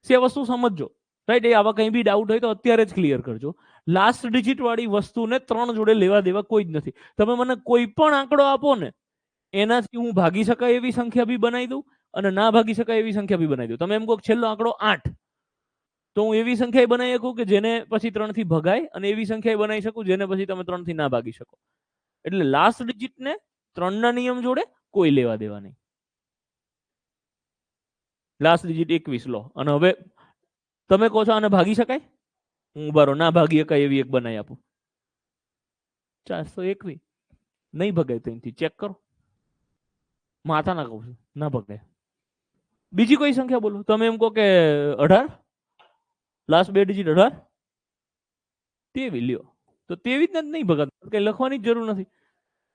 સે વસ્તુ સમજજો, રાઈટ? એ આવા કંઈ બી ડાઉટ હોય તો અત્યારે જ ક્લિયર કરજો. લાસ્ટ ડિજિટ વાળી વસ્તુને 3 જોડે લેવા દેવા કોઈ જ નથી. તમે મને કોઈ પણ આંકડો આપો ને, એનાથી હું ભાગી શકાય એવી સંખ્યા બી બનાવી દઉં અને ના ભાગી શકાય એવી સંખ્યા બી બનાવી દઉં. તમે એમ કહો છેલ્લો આંકડો 8, તો હું એવી સંખ્યા બનાવી શકું કે જેને પછી 3 થી ભગાય, અને એવી સંખ્યા બનાવી શકું જેને પછી તમે 3 થી ના ભાગી શકો. એટલે લાસ્ટ ડિજિટ ને 3 ના નિયમ જોડે કોઈ લેવા દેવા નહીં. લાસ્ટ ડિજિટ 21 લો, અને હવે તમે કહો છો આને ભાગી શકાય, હું બારો ના ભાગી શકાય એવી એક બનાવી આપું. 421 નહીં ભગાય તો અહીંથી ચેક કરો. માથા ના કહું છું, ના ભગાય. બીજી કોઈ સંખ્યા બોલો. તમે એમ કહો કે 18, લાસ્ટ બે ડિજિટ 18, 23 લ્યો, તો 23 ને નહીં ભગાતું, કઈ લખવાની જ જરૂર નથી.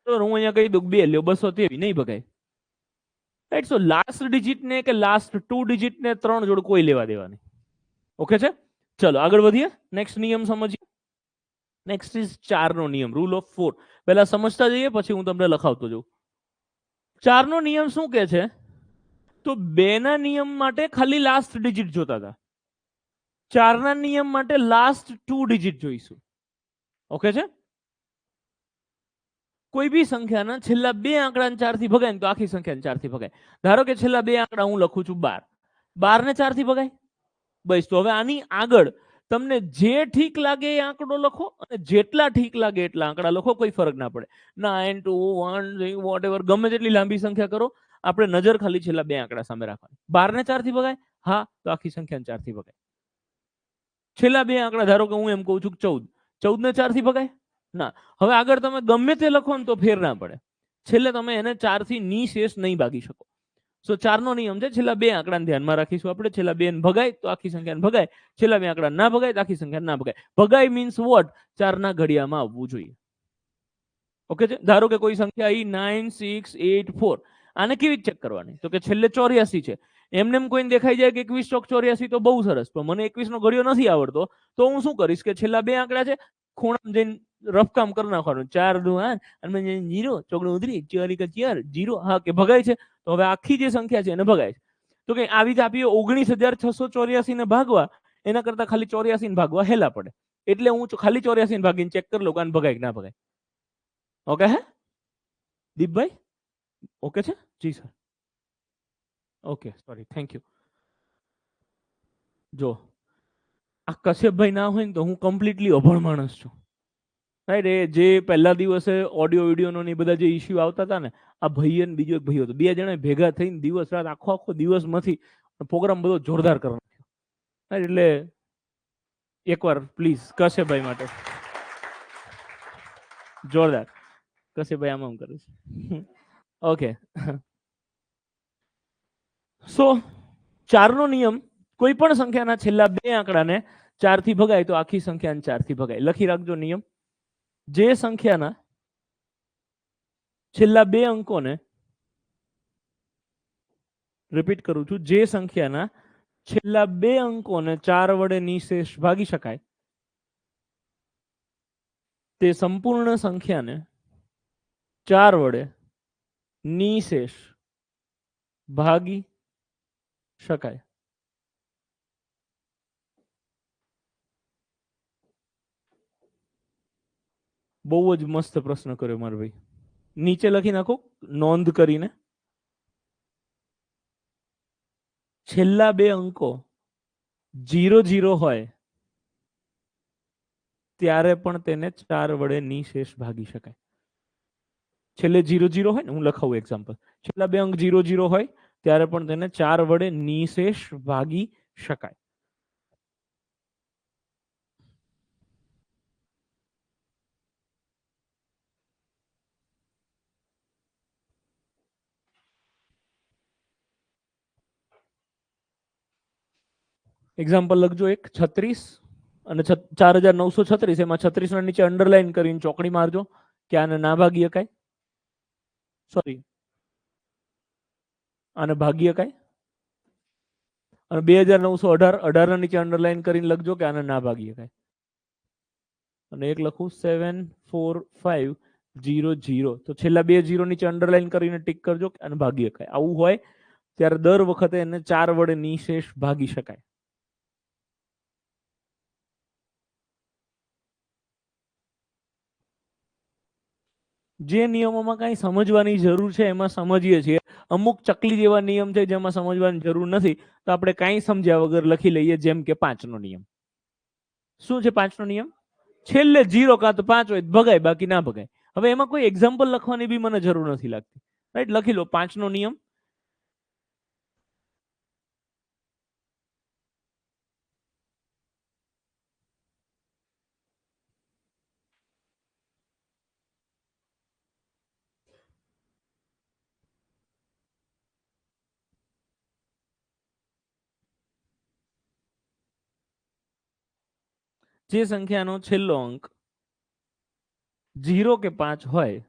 તો હું અહીંયા કહી દઉં 2 લ્યો, 223 નહીં ભગાય. રાઈટ? સો લાસ્ટ ડિજિટ ને કે લાસ્ટ 2 ડિજિટ ને 3 જોડે કોઈ લેવા દેવા નહીં. ઓકે છે? ચલો આગળ વધીએ, નેક્સ્ટ નિયમ સમજીએ. નેક્સ્ટ ઇઝ 4 નો નિયમ, રૂલ ઓફ 4. પહેલા સમજતા જઈએ પછી હું તમને લખાવતો જાઉં. 4 નો નિયમ શું કહે છે? તો 2 ના નિયમ માટે ખાલી લાસ્ટ ડિજિટ જોતા હતા. 4 ના નિયમ માટે લાસ્ટ 2 ડિજિટ જોઈશું. ઓકે છે? કોઈ બી સંખ્યાના છેલ્લા 2 આંકડાને 4 થી ભગાય તો આખી સંખ્યાને 4 થી ભગાય. ધારો કે છેલ્લા 2 આંકડા હું લખું છું 12, 12 ને 4 થી ભગાય. બસ, તો હવે આની આગળ તમને જે ઠીક લાગે એ આંકડો લખો, અને જેટલા ઠીક લાગે એટલા આંકડા લખો, કોઈ ફરક ના પડે. 9 2 1 3 વોટ એવર, ગમે તેટલી લાંબી સંખ્યા કરો. આપણે નજર ખાલી છેલ્લા બે આંકડા સામે રાખવાની. 12 ને 4 થી ભગાય? હા, તો આખી સંખ્યાને 4 થી ભગાય. છેલ્લા બે આંકડા ધારો કે હું એમ કહું છું 14. 14 ને 4 થી ભગાય? ના. હવે આગળ તમે ગમે તે લખો ને તો ફેર ના પડે. છેલ્લે તમે એને 4 થી નિશેષ નહીં ભાગી શકો. સો 4 નો નિયમ છે, છેલ્લા બે આંકડાને ધ્યાનમાં રાખીશું આપણે. છેલ્લા બે ને ભગાય તો આખી સંખ્યાને ભગાય, છેલ્લા બે આંકડા ના ભગાય તો આખી સંખ્યા ના ભગાય. ભગાય મીન્સ વોટ? 4 ના ઘડિયામાં આવવું જોઈએ. ઓકે છે? ધારો કે કોઈ સંખ્યા આવી 9 6 8 4, આને કેવી ચેક કરવાની? તો કે છેલ્લે 84 છે. એમને એમ કોઈને દેખાઈ જાય કે 21 ચોક 84 તો બહુ સરસ, પણ મને 21 નો ઘડિયો નથી આવડતો, તો હું શું કરીશ કે છેલ્લા બે આંકડા છે, ખૂણામાં જઈને રફ કામ કરી નાખવાનું. 4 2 8 અને 0 ચોકડું ઉતરી 4 1 4 0. હા કે ભગાય છે? તો હવે આખી જે સંખ્યા છે એને ભગાય છે. તો કે આવી જ આપીએ 19,684 ને ભાગવા, એના કરતા ખાલી 84 ને ભાગવા હેલા પડે. એટલે હું ખાલી 84 ને ભાગીને ચેક કરી લઉં કે આને ભગાય કે ના ભગાય. ઓકે હે દીપભાઈ? ઓકે છે? જી sir. Okay, sorry, thank you. જો આ કશ્યપભાઈ ના હોય ને તો હું કમ્પ્લીટલી અભણ માણસ છું. રાઈટ? એ જે પહેલા દિવસે ઓડિયો વિડીયોનો ને બધા જે ઇસ્યુ આવતા હતા ને, આ ભાઈ અને બીજો એક ભાઈ હતો, બે જણા ભેગા થઈને દિવસ રાત આખો દિવસમાંથી પ્રોગ્રામ બધો જોરદાર કરવાનો. એટલે એકવાર પ્લીઝ કશ્યપભાઈ માટે જોરદાર. કશ્યપભાઈ આમ કરે છે. ઓકે, સો 4 નો નિયમ, કોઈ પણ સંખ્યાના છેલ્લા બે આંકડાને 4 થી ભગાય તો આખી સંખ્યાને 4 થી ભગાય. લખી રાખજો નિયમ. જે સંખ્યાના છેલ્લા બે અંકોને, રિપીટ કરું છું, જે સંખ્યાના છેલ્લા બે અંકોને 4 વડે નિશેષ ભાગી શકાય તે સંપૂર્ણ સંખ્યાને 4 વડે નિશેષ ભાગી શકાય. બહુ જ મસ્ત પ્રશ્ન કર્યો મારો ભાઈ. નીચે લખી નાખો નોંધ કરીને. છેલ્લા બે અંકો 0 0 હોય ત્યારે પણ તેને 4 વડે નિશેષ ભાગી શકાય. છેલ્લે 0 0 હોય ને, હું લખાવું એક્ઝામ્પલ. છેલ્લા બે અંક 0 0 હોય ત્યારે પણ તેને 4 વડે નિશેષ ભાગી શકાય. એક્ઝામ્પલ લખજો એક 36 અને 4936, એમાં 36 ના નીચે અંડરલાઈન કરીને ચોકડી મારજો કે આને ના ભાગી શકાય. સોરી, આને ભાગી શકાય. અને 2918 ના નીચે અંડરલાઈન કરીને લખજો કે આને ના ભાગી શકાય. અને એક લખું 74500, તો છેલ્લા બે 0 નીચે અંડરલાઈન કરીને ટીક કરજો કે આને ભાગી શકાય. આવું હોય ત્યારે દર વખતે એને 4 વડે નિશેષ ભાગી શકાય. જે નિયમોમાં કઈ સમજવાની જરૂર છે એમાં સમજીએ છીએ. અમુક ચકલી જેવા નિયમ છે જેમાં સમજવાની જરૂર નથી, તો આપણે કાંઈ સમજ્યા વગર લખી લઈએ. જેમ કે 5 નો નિયમ. શું છે 5 નો નિયમ? છેલ્લે 0 કાં તો 5 હોય ભગાય, બાકી ના ભગાય. હવે એમાં કોઈ એક્ઝામ્પલ લખવાની બી મને જરૂર નથી લાગતી. રાઈટ? લખી લો 5 નો નિયમ. જે સંખ્યાનો છેલ્લો અંક 0 કે 5 હોય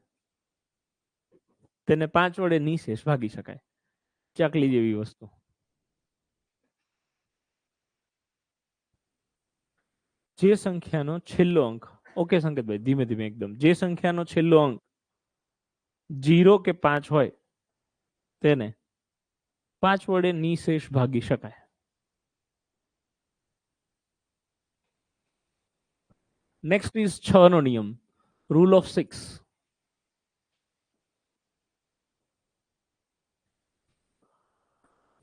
તેને 5 વડે નિશેષ ભાગી શકાય. ચકલી જેવી વસ્તુ. જે સંખ્યાનો છેલ્લો અંક, ઓકે સંકેતભાઈ, ધીમે ધીમે એકદમ. જે સંખ્યાનો છેલ્લો અંક 0 કે 5 હોય તેને 5 વડે નિશેષ ભાગી શકાય. નેક્સ્ટ ઇઝ 6 નો નિયમ, રૂલ ઓફ 6.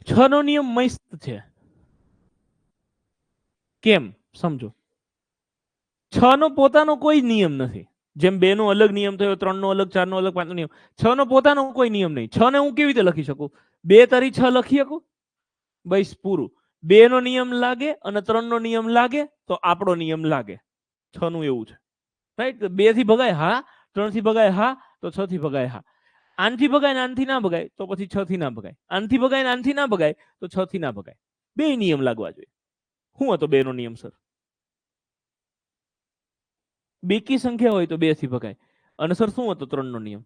છ નો નિયમ મસ્ત છે. કેમ? સમજો. 6 નો પોતાનો કોઈ નિયમ નથી. જેમ 2 નો અલગ નિયમ થયો, 3 નો અલગ, 4 નો અલગ, 5 નો નિયમ, 6 નો પોતાનો કોઈ નિયમ નહીં. 6 ને હું કેવી રીતે લખી શકું? 2 તારી 6 લખી શકું? બસ પૂરું. 2 નો નિયમ લાગે અને 3 નો નિયમ લાગે તો આપણો નિયમ લાગે. 6 નું એવું છે, રાઈટ? 2 થી ભગાય હા, 3 થી ભગાય હા, તો 6 થી ભગાય હા. આનથી ભગાય ને આનથી ના ભગાય તો પછી 6 થી ના ભગાય. આનથી ભગાય ને આનથી ના ભગાય તો 6 થી ના ભગાય. 2 નિયમ લાગવા જોઈએ. શું હતો 2 નો નિયમ સર? બેકી સંખ્યા હોય તો 2 થી ભગાય. અને સર શું હતો 3 નો નિયમ?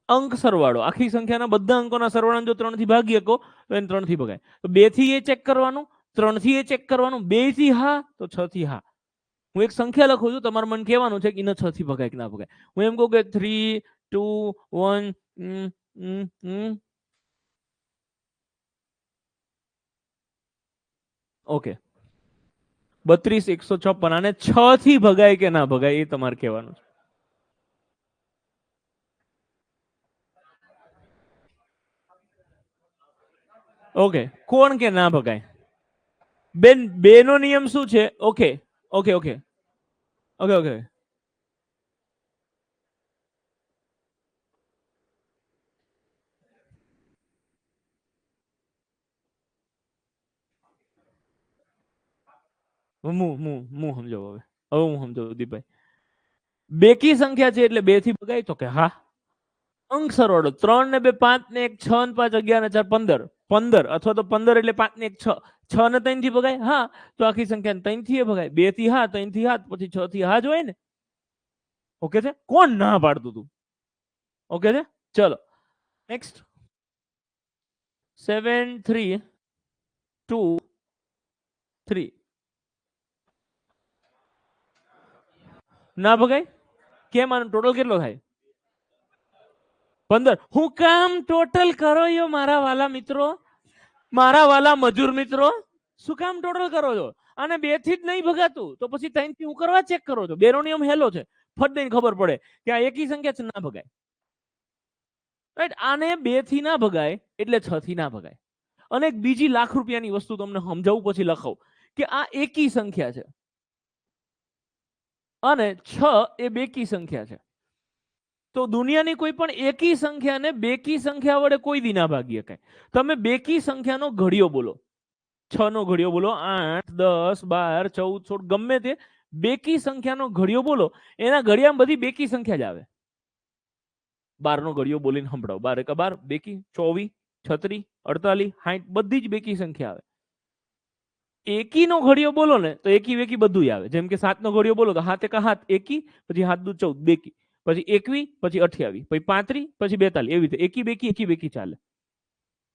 અંક સરવાળો. આખી સંખ્યાના બધા અંકોના સરવાળાને જો 3 થી ભાગી શકો તો એને 3 થી ભગાય. તો 2 થી એ ચેક કરવાનું, 3 થી એ ચેક કરવાનું, 2 થી હા તો 6 થી હા. હું એક સંખ્યા લખું છું, તમારે મને કહેવાનું છે કે એને 6 થી ભગાય કે ના ભગાય. હું એમ કહું કે 3 2 1 ઓકે 32 156 આને 6 થી ભગાય કે ના ભગાય એ તમારે કહેવાનું છે. ઓકે, કોણ કે ના ભગાય? બેન 2 નો નિયમ શું છે? Okay okay okay okay okay હું સમજો. હવે હું સમજો દીપભાઈ. બેકી સંખ્યા છે એટલે 2 થી ભગાય તો કે હા. અંક સરવાળો 3 ને 2 5 ને 1 6 ને 5 11 ને 4 15 15 અથવા તો 15 એટલે 5 ને 1 6 6 ને 3 થી ભગાય હા, તો આખી સંખ્યા 3 થી ભગાય. 2 થી હા, 3 થી હા, પછી 6 થી હા જ હોય ને. ઓકે છે? કોણ ના પાડતું તું? ઓકે છે? ચલો નેક્સ્ટ. 7 3 2 3 ના ભગાય. કેમ? આનો ટોટલ કેટલો થાય? 15. હું કામ ટોટલ કરો યો મારા વાલા મિત્રો, મારા વાલા મજૂર મિત્રો? શું કામ ટોટલ કરો છો? આને 2 થી જ નહીં ભગાતું તો પછી 3 થી હું કરવા ચેક કરો છો? 2 નો નિયમ હેલો છે. ફટ દઈને ખબર પડે કે આ એકી સંખ્યા છે, ના ભગાય. રાઈટ? આને 2 થી ના ભગાય એટલે 6 થી ના ભગાય. અને એક બીજી લાખ રૂપિયાની વસ્તુ તમને સમજાવું પછી લખાવું કે આ એકી સંખ્યા છે અને 6 એ બેકી સંખ્યા છે. તો દુનિયાની કોઈ પણ એકી સંખ્યાને બેકી સંખ્યા વડે કોઈ દી ના ભાગી શકાય. તમે બેકી સંખ્યાનો ઘડિયો બોલો, 6 નો ઘડિયો બોલો, 8 10 12 14 16 ગમે તે બેકી સંખ્યાનો ઘડિયો બોલો, એના ઘડિયામાં બધી બેકી સંખ્યા જ આવે. 12 નો ઘડિયો બોલીને સંભળાવો. 12 એકા 12 બેકી, 24 36 48 60 બધી જ બેકી સંખ્યા આવે. એકી નો ઘડિયો બોલો ને તો એકી વેકી બધું આવે. જેમ કે 7 નો ઘડિયો બોલો તો 7 એકા 7 એકી, પછી 7 દુ 14 બેકી, પછી 21 પછી 28 પછી 35 પછી 42 એવી રીતે એકી બેકી ચાલે.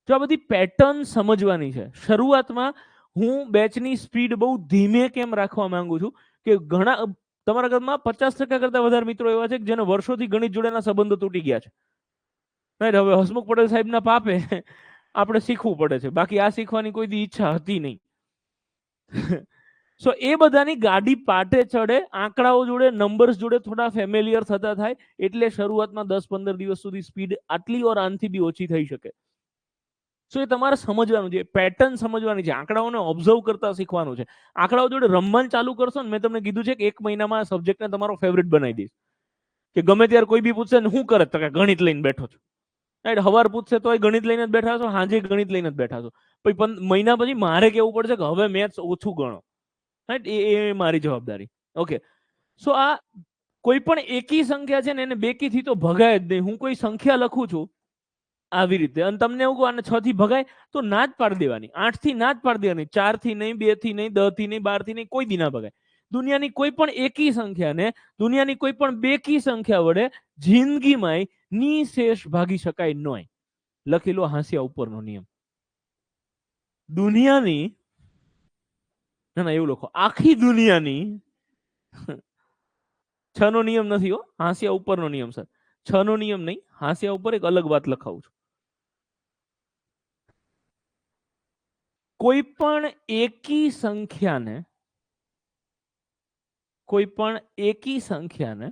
તો આ બધી પેટર્ન સમજવાની છે. શરૂઆતમાં હું બેચની સ્પીડ બહુ ધીમે કેમ રાખવા માંગુ છું કે ઘણા તમારા ઘરમાં 50% કરતા વધારે મિત્રો એવા છે કે જેને વર્ષોથી ગણિત જોડેના સંબંધો તૂટી ગયા છે. હવે હસમુખ પટેલ સાહેબના પાપે આપણે શીખવું પડે છે, બાકી આ શીખવાની કોઈ દી ઈચ્છા હતી નહીં. સો એ બધાની ગાડી પાટે ચડે, આંકડાઓ જોડે નંબર્સ જોડે થોડા ફેમિલિયર થતા થાય એટલે શરૂઆતમાં 10-15 દિવસ સુધી સ્પીડ આટલી ઓર આનથી બી ઓછી થઈ શકે. સો એ તમારે સમજવાનું છે, પેટર્ન સમજવાની છે, આંકડાઓને ઓબ્ઝર્વ કરતા શીખવાનું છે. આંકડાઓ જોડે રમવાનું ચાલુ કરશો ને, મેં તમને કીધું છે કે 1 મહિનામાં સબ્જેક્ટને તમારો ફેવરિટ બનાવી દઈશ. કે ગમે ત્યારે કોઈ બી પૂછશે ને શું કરે તો કે ગણિત લઈને બેઠો છો. રાઈટ? હવાર પૂછશે તોય ગણિત લઈને જ બેઠા છો, સાંજે ગણિત લઈને જ બેઠા છો. પછી મહિના પછી મારે કેવું પડશે કે હવે મેથ્સ ઓછું ગણો. રાઈટ? એ મારી જવાબદારી. ઓકે. સો આ કોઈ પણ એકી સંખ્યા છે ને એને બેકીથી તો ભગાય જ નહીં. હું કોઈ સંખ્યા લખું છું આવી રીતે અને તમને એવું કહું આને 6 થી ભગાય તો ના જ પાડી દેવાની. 8 થી ના જ પાડી દેવાની. 4 થી નહીં, 2 થી નહીં, 10 થી નહીં, 12 થી નહીં, કોઈ દી ના ભગાય. દુનિયાની કોઈ પણ એકી સંખ્યાને દુનિયાની કોઈ પણ બેકી સંખ્યા વડે જિંદગીમાં નિશેષ ભાગી શકાય નહીં. લખી લો હાંસિયા ઉપરનો નિયમ. દુનિયાની ના ના એવું લખો, આખી દુનિયાની 6 નો નિયમ નથી હો, હાંસિયા ઉપરનો નિયમ સર. 6 નો નિયમ નહીં, હાંસિયા ઉપર એક અલગ વાત લખાવું છું. કોઈ પણ એકી સંખ્યાને કોઈ પણ એકી સંખ્યાને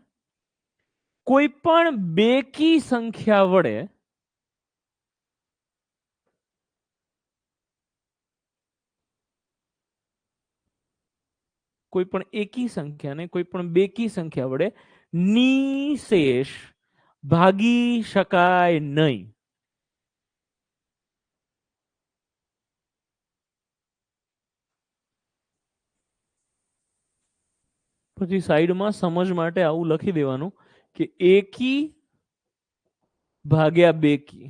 કોઈ પણ બેકી સંખ્યા વડે કોઈ પણ એકી સંખ્યાને કોઈ પણ બેકી સંખ્યા વડે નિશેષ ભાગી શકાય નહીં. પછી સાઈડમાં સમજ માટે આવું લખી દેવાનું કે એકી ભાગ્યા બેકી.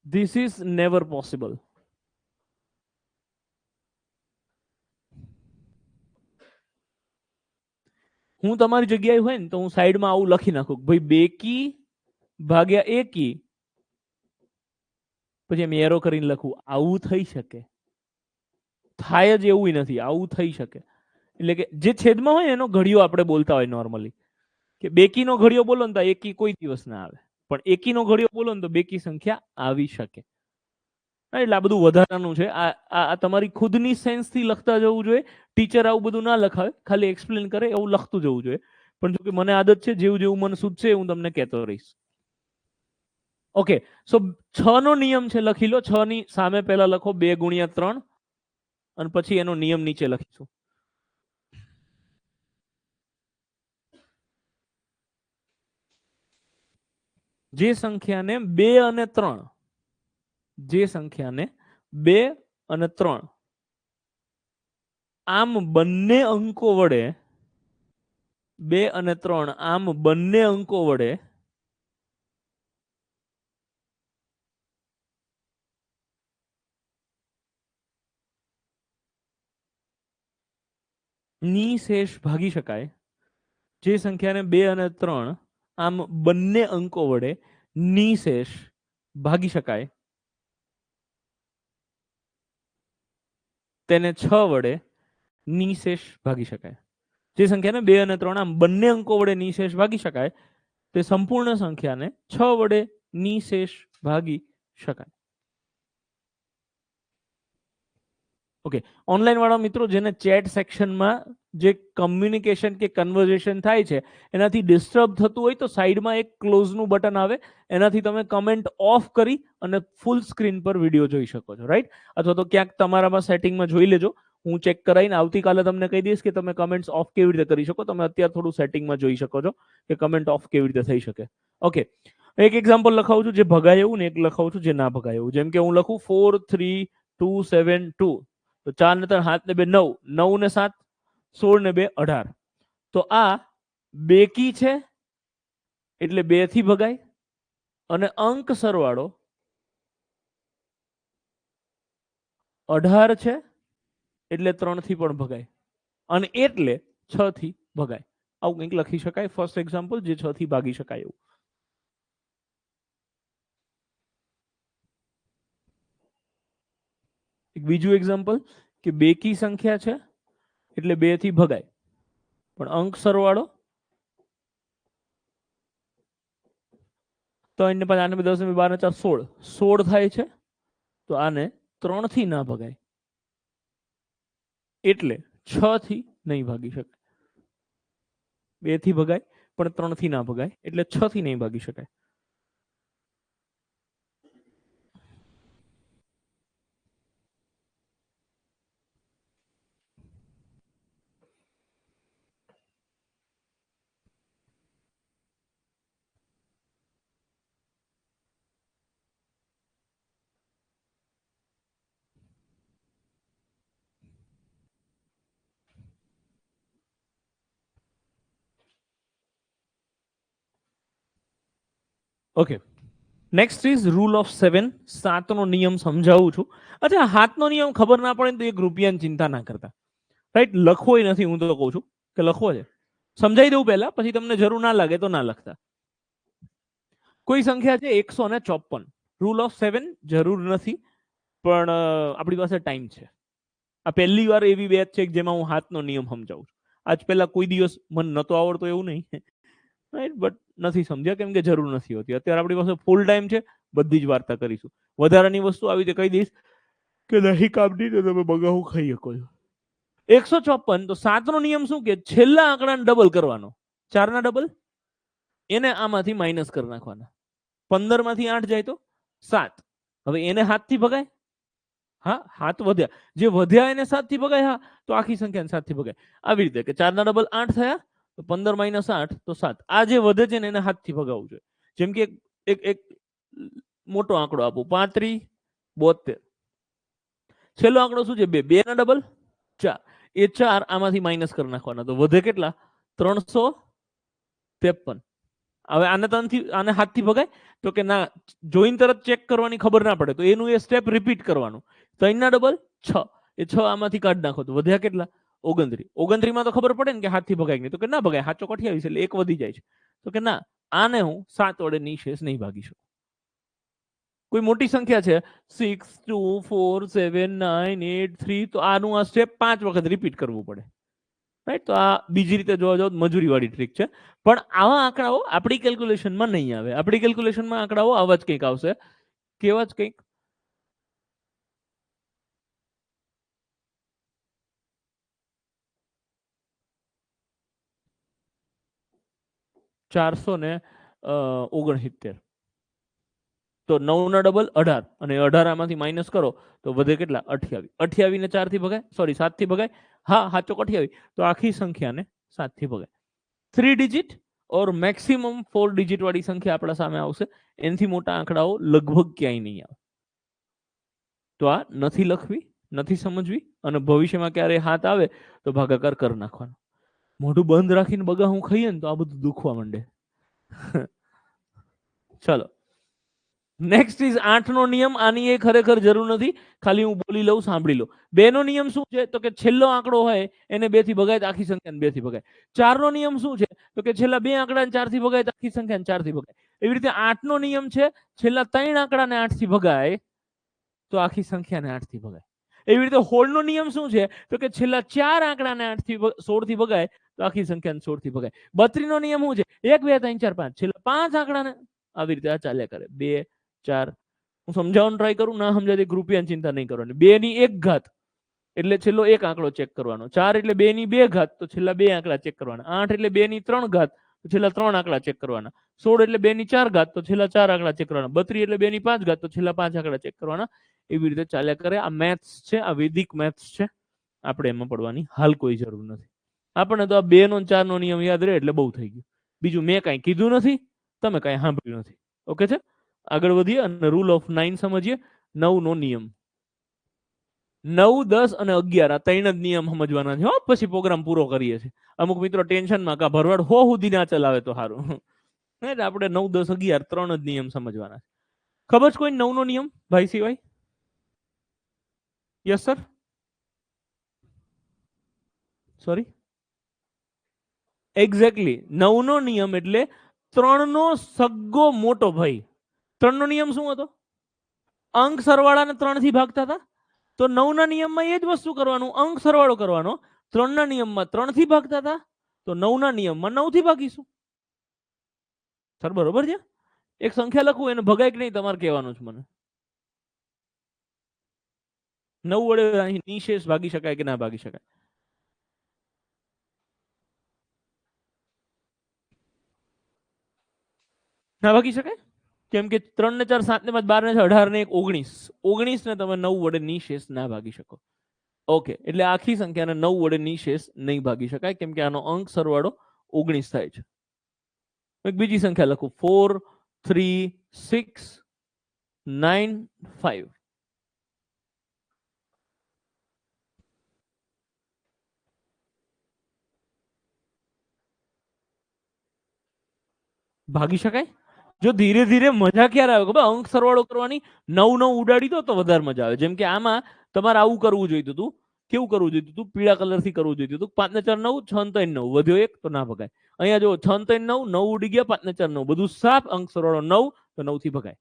This is never possible. હું તમારી જગ્યાએ હોય ને તો હું સાઈડમાં આવું લખી નાખું ભાઈ બેકી ભાગ્યા એકી, પછી એમ એરો કરીને લખું આવું થઈ શકે. થાય જ એવું નથી, આવું થઈ શકે. એટલે કે જે છેદમાં હોય એનો ઘડિયો આપણે બોલતા હોય નોર્મલી, કે બેકીનો ઘડિયો બોલો ને તો એકી કોઈ દિવસ ના આવે, પણ એકીનો ઘડિયો બોલો ને તો બેકી સંખ્યા આવી શકે. એટલે આ બધું વધારાનું છે. આ તમારી ખુદની સેન્સથી લખતા જવું જોઈએ. ટીચર આવું બધું ના લખાવે, ખાલી એક્સપ્લેન કરે એવું લખતું જવું જોઈએ. પણ જો કે મને આદત છે, જેવું જેવું મને સૂચશે હું તમને કહેતો રહીશ. ઓકે, સો 6 નો નિયમ છે, લખી લો. 6 ની સામે પહેલા લખો 2 ગુણ્યા 3 અને પછી એનો નિયમ નીચે લખીશું. જે સંખ્યાને 2 અને 3, જે સંખ્યાને 2 અને 3 આમ બંને અંકો વડે, 2 અને 3 આમ બંને અંકો વડે નિશેષ ભાગી શકાય. જે સંખ્યાને 2 અને 3 આમ બંને અંકો વડે નિશેષ ભાગી શકાય તેને 6 વડે નિશેષ ભાગી શકાય. જે સંખ્યાને 2 અને 3 આમ બંને અંકો વડે નિશેષ ભાગી શકાય તે સંપૂર્ણ સંખ્યાને 6 વડે નિશેષ ભાગી શકાય. ઓકે, ઓનલાઈન વાળા મિત્રો જેને ચેટ સેક્શનમાં જે કમ્યુનિકેશન કે કન્વર્ઝેશન થાય છે એનાથી ડિસ્ટર્બ થતું હોય તો સાઈડમાં એક ક્લોઝનું બટન આવે, એનાથી તમે કમેન્ટ ઓફ કરી અને ફૂલ સ્ક્રીન પર વિડીયો જોઈ શકો છો, રાઈટ? અથવા તો ક્યાંક તમારામાં સેટિંગમાં જોઈ લેજો, હું ચેક કરાવીને આવતીકાલે તમને કહી દઈશ કે તમે કમેન્ટ્સ ઓફ કેવી રીતે કરી શકો. તમે અત્યારે થોડું સેટિંગમાં જોઈ શકો છો કે કમેન્ટ ઓફ કેવી રીતે થઈ શકે. ઓકે, એક એક્ઝામ્પલ લખાવું છું જે ભગાય એવું ને એક લખાવું છું જે ના ભગાય એવું. જેમ કે હું લખું 4 3 2 7 2, તો 4 ને 3 7 ને 2 9, 9 ને 7 16 ને 2 18. તો આ બેકી છે એટલે 2 થી ભગાય, અને અંક સરવાળો 18 છે એટલે 3 થી પણ ભગાય, અને એટલે 6 થી ભગાય. આવું કંઈક લખી શકાય. ફર્સ્ટ એક્ઝામ્પલ જે 6 થી ભાગી શકાય એવું. એક બીજું એક્ઝામ્પલ કે બેકી સંખ્યા છે એટલે 2 થી ભગાય, પણ અંક સરવાળો 3 ને 5 8 ને 10 ને 12 ને 4 16, 16 થાય છે, તો આને 3 થી ના ભગાય એટલે 6 થી નહીં ભાગી શકાય. 2 થી ભગાય પણ 3 થી ના ભગાય એટલે 6 થી નહીં ભાગી શકાય. Okay, next is rule of 7. 7 નો નિયમ સમજાવું છું. અચ્છા, 7 નો નિયમ ખબર ના પડે તો 1 રૂપિયાની ચિંતા ના કરતા, રાઈટ? લખવો નથી, હું તો કહું છું કે લખવો છે. સમજાઈ દઉં પહેલા, પછી તમને જરૂર ના લાગે તો ના લખતા. કોઈ સંખ્યા છે 154. રૂલ ઓફ 7 જરૂર નથી, પણ આપણી પાસે ટાઈમ છે. આ પહેલી વાર એવી બેચ છે જેમાં હું 7 નો નિયમ સમજાવું છું. આજ પહેલા કોઈ દિવસ મને નતો આવડતો એવું નહીં, રાઈટ? બટ નથી સમજ્યા કેમ કે જરૂર નથી હોતી. અત્યારે આપણી પાસે ફૂલ ટાઈમ છે, બધી જ વાર્તા કરીશું. વધારાની વસ્તુ આવી રીતે કહી દઈશ કે નહીં કામની તો તમે બગાવું ખાઈ શકો છો. 154, તો 7 નો નિયમ શું કે છેલ્લા આંકડાને ડબલ કરવાનો. 4 ના ડબલ, એને આમાંથી માઇનસ કરી નાખવાના. 15 માંથી 8 જાય તો 7. હવે એને 7 થી ભગાય, હા, હાથ વધ્યા, જે વધ્યા એને 7 થી ભગાય. હા, તો આખી સંખ્યાને 7 થી ભગાય. આવી રીતે કે 4 ના ડબલ 8 થયા, તો 15 માઇનસ 8 તો 7. આ જે વધે છે ને એને હાથથી ભગાવવું જોઈએ. જેમ કે એક મોટો આંકડો આપું, 35 72. છેલ્લો આંકડો શું છે? 2. 2 ના ડબલ 4. એ 4 આમાંથી માઇનસ કરી નાખવાના, તો વધે કેટલા? 353. હવે આને હાથથી ભગાય? તો કે ના, જોઈને તરત ચેક કરવાની ખબર ના પડે, તો એનું એ સ્ટેપ રિપીટ કરવાનું. 3 ના ડબલ 6. એ 6 આમાંથી કાઢી નાખો, તો વધ્યા કેટલા? 29. 29 માં તો ખબર પડે ને કે હાથથી ભગાય નહીં, તો કે ના ભગાય, હાચો 28 એટલે એક વધી જાય છે. તો કે ના, આને હું 7 વડે નિશેષ નહીં ભાગી શકું. કોઈ મોટી સંખ્યા છે 6 2 4 7 9 8 3, તો આનું આ સ્ટેપ 5 વખત રિપીટ કરવું પડે. રાઈટ? તો આ બીજી રીતે જોવા જાવ મજૂરી વાળી ટ્રીક છે. પણ આવા આંકડાઓ આપણી કેલ્ક્યુલેશનમાં નહીં આવે. આપણી કેલ્ક્યુલેશનમાં આંકડાઓ આવા જ કંઈક આવશે. કેવા જ કંઈક? $469. તો 9 ના ડબલ 18, અને 18 આમાંથી માઇનસ કરો તો વધે કેટલા? 28. 28 ને 4 થી ભગાય, સોરી 7 થી ભગાય. હા, હાચો 28. તો આખી સંખ્યાને 7 થી ભગાય. 3 ડિજિટ ઓર મેક્સિમમ 4 ડિજિટ વાળી સંખ્યા આપણા સામે આવશે. એનાથી મોટા આંકડાઓ લગભગ ક્યાંય નહીં આવે. તો આ નથી લખવી, નથી સમજવી, અને ભવિષ્યમાં ક્યારે હાથ આવે તો ભાગાકાર કરી નાખવાનો. મોઢું બંધ રાખીને બગા હું ખાઈએ ને તો આ બધું દુખવા માંડે. ચલો, નેક્સ્ટ ઇઝ 8 નો નિયમ. આની એ ખરેખર જરૂર નથી, ખાલી હું બોલી લઉં, સાંભળી લો. 2 નો નિયમ શું છે? તો કે છેલ્લો આંકડો હોય એને 2 થી ભગાય તો આખી સંખ્યાને 2 થી ભગાય. 4 નો નિયમ શું છે? તો કે છેલ્લા 2 આંકડાને 4 થી ભગાય તો આખી સંખ્યાને 4 થી ભગાય. એવી રીતે 8 નો નિયમ છે, છેલ્લા 3 આંકડાને 8 થી ભગાય તો આખી સંખ્યાને 8 થી ભગાય. એવી રીતે 16 નો નિયમ શું છે? તો કે છેલ્લા 4 આંકડાને 8 થી 16 થી ભગાય તો આખી સંખ્યાને 16 થી ભગાય. 32 નો નિયમ શું છે? 1 2 3 4 5, છેલ્લા 5 આંકડાને આવી રીતે આ ચાલ્યા કરે. 2 4, હું સમજાવવાનું ટ્રાય કરું, ના સમજાય તો રૂપિયાની ચિંતા નહીં કરવાની. 2 ની 1 ઘાત એટલે છેલ્લો એક આંકડો ચેક કરવાનો. 4 એટલે 2 ની 2 ઘાત, તો છેલ્લા 2 આંકડા ચેક કરવાના. 8 એટલે 2 ની 3 ઘાત, તો છેલ્લા 3 આંકડા ચેક કરવાના. 16 એટલે 2 ની 4 ઘાત, તો છેલ્લા 4 આંકડા ચેક કરવાના. 32 એટલે 2 ની 5 ઘાત, તો છેલ્લા 5 આંકડા ચેક કરવાના. એવી રીતે ચાલ્યા કરે. આ મેથ્સ છે, આ વૈદિક મેથ્સ છે. આપણે એમાં પડવાની હાલ કોઈ જરૂર નથી. આપણને તો આ 2 નો 4 નો નિયમ યાદ રહે એટલે બહુ થઈ ગયું. બીજું મેં કાંઈ કીધું નથી, તમે કાંઈ સાંભળ્યું નથી. ઓકે છે? આગળ વધીએ અને રૂલ ઓફ 9 સમજીએ. 9 નો નિયમ. 9 10 અને 11 આ 3 જ નિયમ સમજવાના છે. પછી પ્રોગ્રામ પૂરો કરીએ છીએ. અમુક મિત્રો ટેન્શનમાં કા ભરવાડ હો સુધી ના ચલાવે તો સારું. આપણે 9 10 11 3 જ નિયમ સમજવાના છે. ખબર છે કોઈ 9 નો નિયમ ભાઈ સિવાય? Yes sir. સોરી, એક્ઝેક્ટલી 9 નો નિયમ એટલે 3 નો સગ્ગો મોટો ભાઈ. 3 નો નિયમ શું હતો? અંક સરવાળાને 3 થી ભાગતા હતા. તો 9 ના નિયમમાં એ જ વસ્તુ કરવાનું, અંક સરવાળો કરવાનો. 3 ના નિયમમાં 3 થી ભાગતા હતા, તો 9 ના નિયમમાં 9 થી ભાગીશું. સર બરોબર છે? એક સંખ્યા લખું, એને ભગાય કે નહીં તમારે કહેવાનું છે મને. 9 વડે નિશેષ ભાગી શકાય કે ના ભાગી શકાય? ના ભાગી શકાય. કેમ કે 3 ને 4 7 ને 5 12 ને 18 ને 1 19. 19 ને તમે 9 વડે નિશેષ ના ભાગી શકો. ઓકે, એટલે આખી સંખ્યાને 9 વડે નિશેષ નહીં ભાગી શકાય, કેમ કે આનો અંક સરવાળો 19 થાય છે. એક બીજી સંખ્યા લખું, 4 3 6 9 5. ભાગી શકાય. જો ધીરે ધીરે મજા ક્યારે આવે ખબર? અંક સરવાળો કરવાની. 9 9 ઉડાડી દો તો વધારે મજા આવે. જેમ કે આમાં તમારે આવું કરવું જોઈતું હતું. કેવું કરવું જોઈતું હતું? પીળા કલરથી કરવું જોઈતું હતું. 5 ને 4 9, 6 ને 3 9, વધ્યો 1 તો ના ભગાય. અહીંયા જો 6 ને 3 9, 9 ઉડી ગયા, 5 ને 4 9, બધું સાફ. અંક સરવાળો 9 તો 9 થી ભગાય.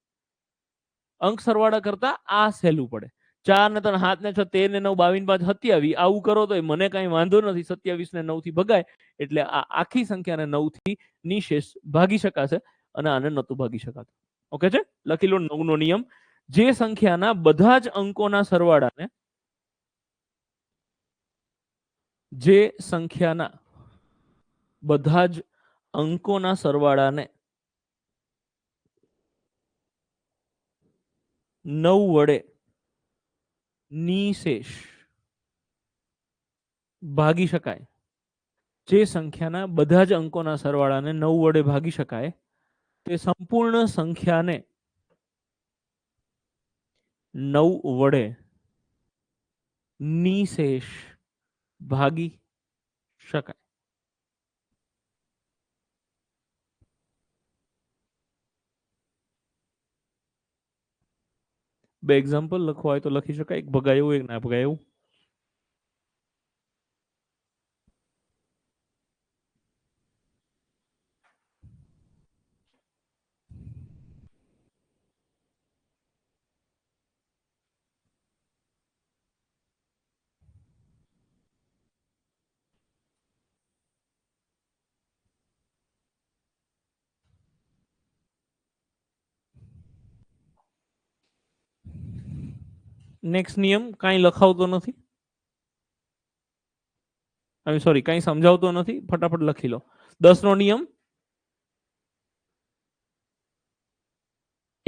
અંક સરવાળા કરતા આ સહેલું પડે. 4 ને 3 7 ને 6 13 ને 9 22 5 27. આવું કરો તો મને કઈ વાંધો નથી. 27 ને 9 થી ભગાય એટલે આ આખી સંખ્યાને 9 થી નિશેષ ભાગી શકાશે, અને આને નતું ભાગી શકાતું. ઓકે છે? લખી લો 9 નો નિયમ. જે સંખ્યાના બધા જ અંકોના સરવાળાને જે સંખ્યાના બધા જ અંકોના સરવાળાને 9 વડે નિશેષ ભાગી શકાય. જે સંખ્યાના બધા જ અંકોના સરવાળાને 9 વડે ભાગી શકાય તે સંપૂર્ણ સંખ્યાને 9 વડે નિશેષ ભાગી શકાય. બે એક્ઝામ્પલ લખવા હોય તો લખી શકાય. એક ભગાયું, એક ના ભગાયું. નેક્સ્ટ નિયમ કાંઈ લખાવતો નથી, સોરી કાંઈ સમજાવતો નથી, ફટાફટ લખી લો. 10 નો નિયમ,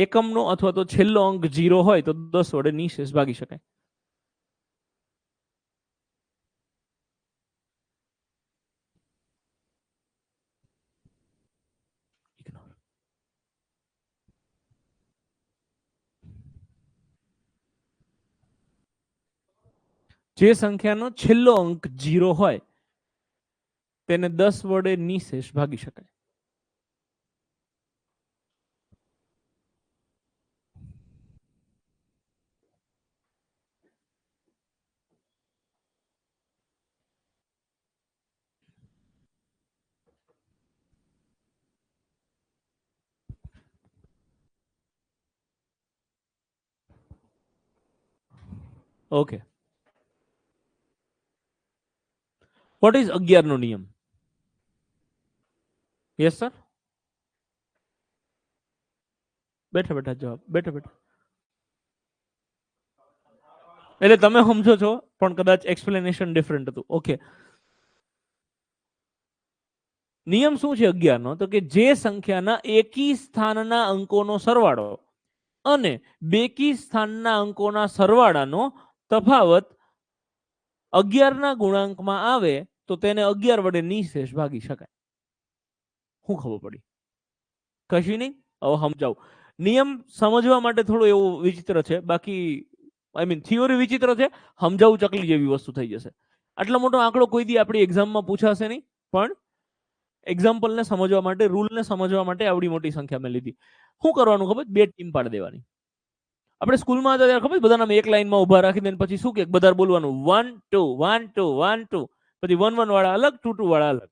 એકમનો અથવા તો છેલ્લો અંક 0 હોય તો 10 વડે નિશેષ ભાગી શકાય. જે સંખ્યાનો છેલ્લો અંક 0 હોય તેને 10 વડે નિશેષ ભાગી શકાય. ઓકે, વોટ ઇઝ 11 નો નિયમ? યસ સર, બેઠા બેઠા જવાબ, બેઠા બેઠા. એટલે તમે સમજો છો પણ કદાચ એક્સપ્લેનેશન ડિફરન્ટ હતું. ઓકે, નિયમ શું છે 11 નો? તો કે જે સંખ્યાના એકી સ્થાનના અંકોનો સરવાળો અને બેકી સ્થાનના અંકોના સરવાળાનો તફાવત 11 ના ગુણાંકમાં આવે તો તેને 11 વડે નિશેષ ભાગી શકાય. શું ખબર પડી? કશું નહીં. હવે સમજાવું. નિયમ સમજવા માટે થોડું એવું વિચિત્ર છે, બાકી આઈ મીન થિયોરી વિચિત્ર છે, સમજાવું ચકલી જેવી વસ્તુ થઈ જશે. આટલો મોટો આંકડો કોઈ દી આપણી એક્ઝામમાં પૂછાશે નહીં, પણ એક્ઝામ્પલને સમજવા માટે, રૂલને સમજવા માટે આવડી મોટી સંખ્યા મેં લીધી. શું કરવાનું ખબર? બે ટીમ પાડી દેવાની. આપણે સ્કૂલમાં હતા ત્યારે ખબર બધાને એક લાઈનમાં ઉભા રાખી દે પછી શું કે બધા બોલવાનું 1 2 1 2 1 2, પછી 1 1 વાળા અલગ, 2 2 વાળા અલગ.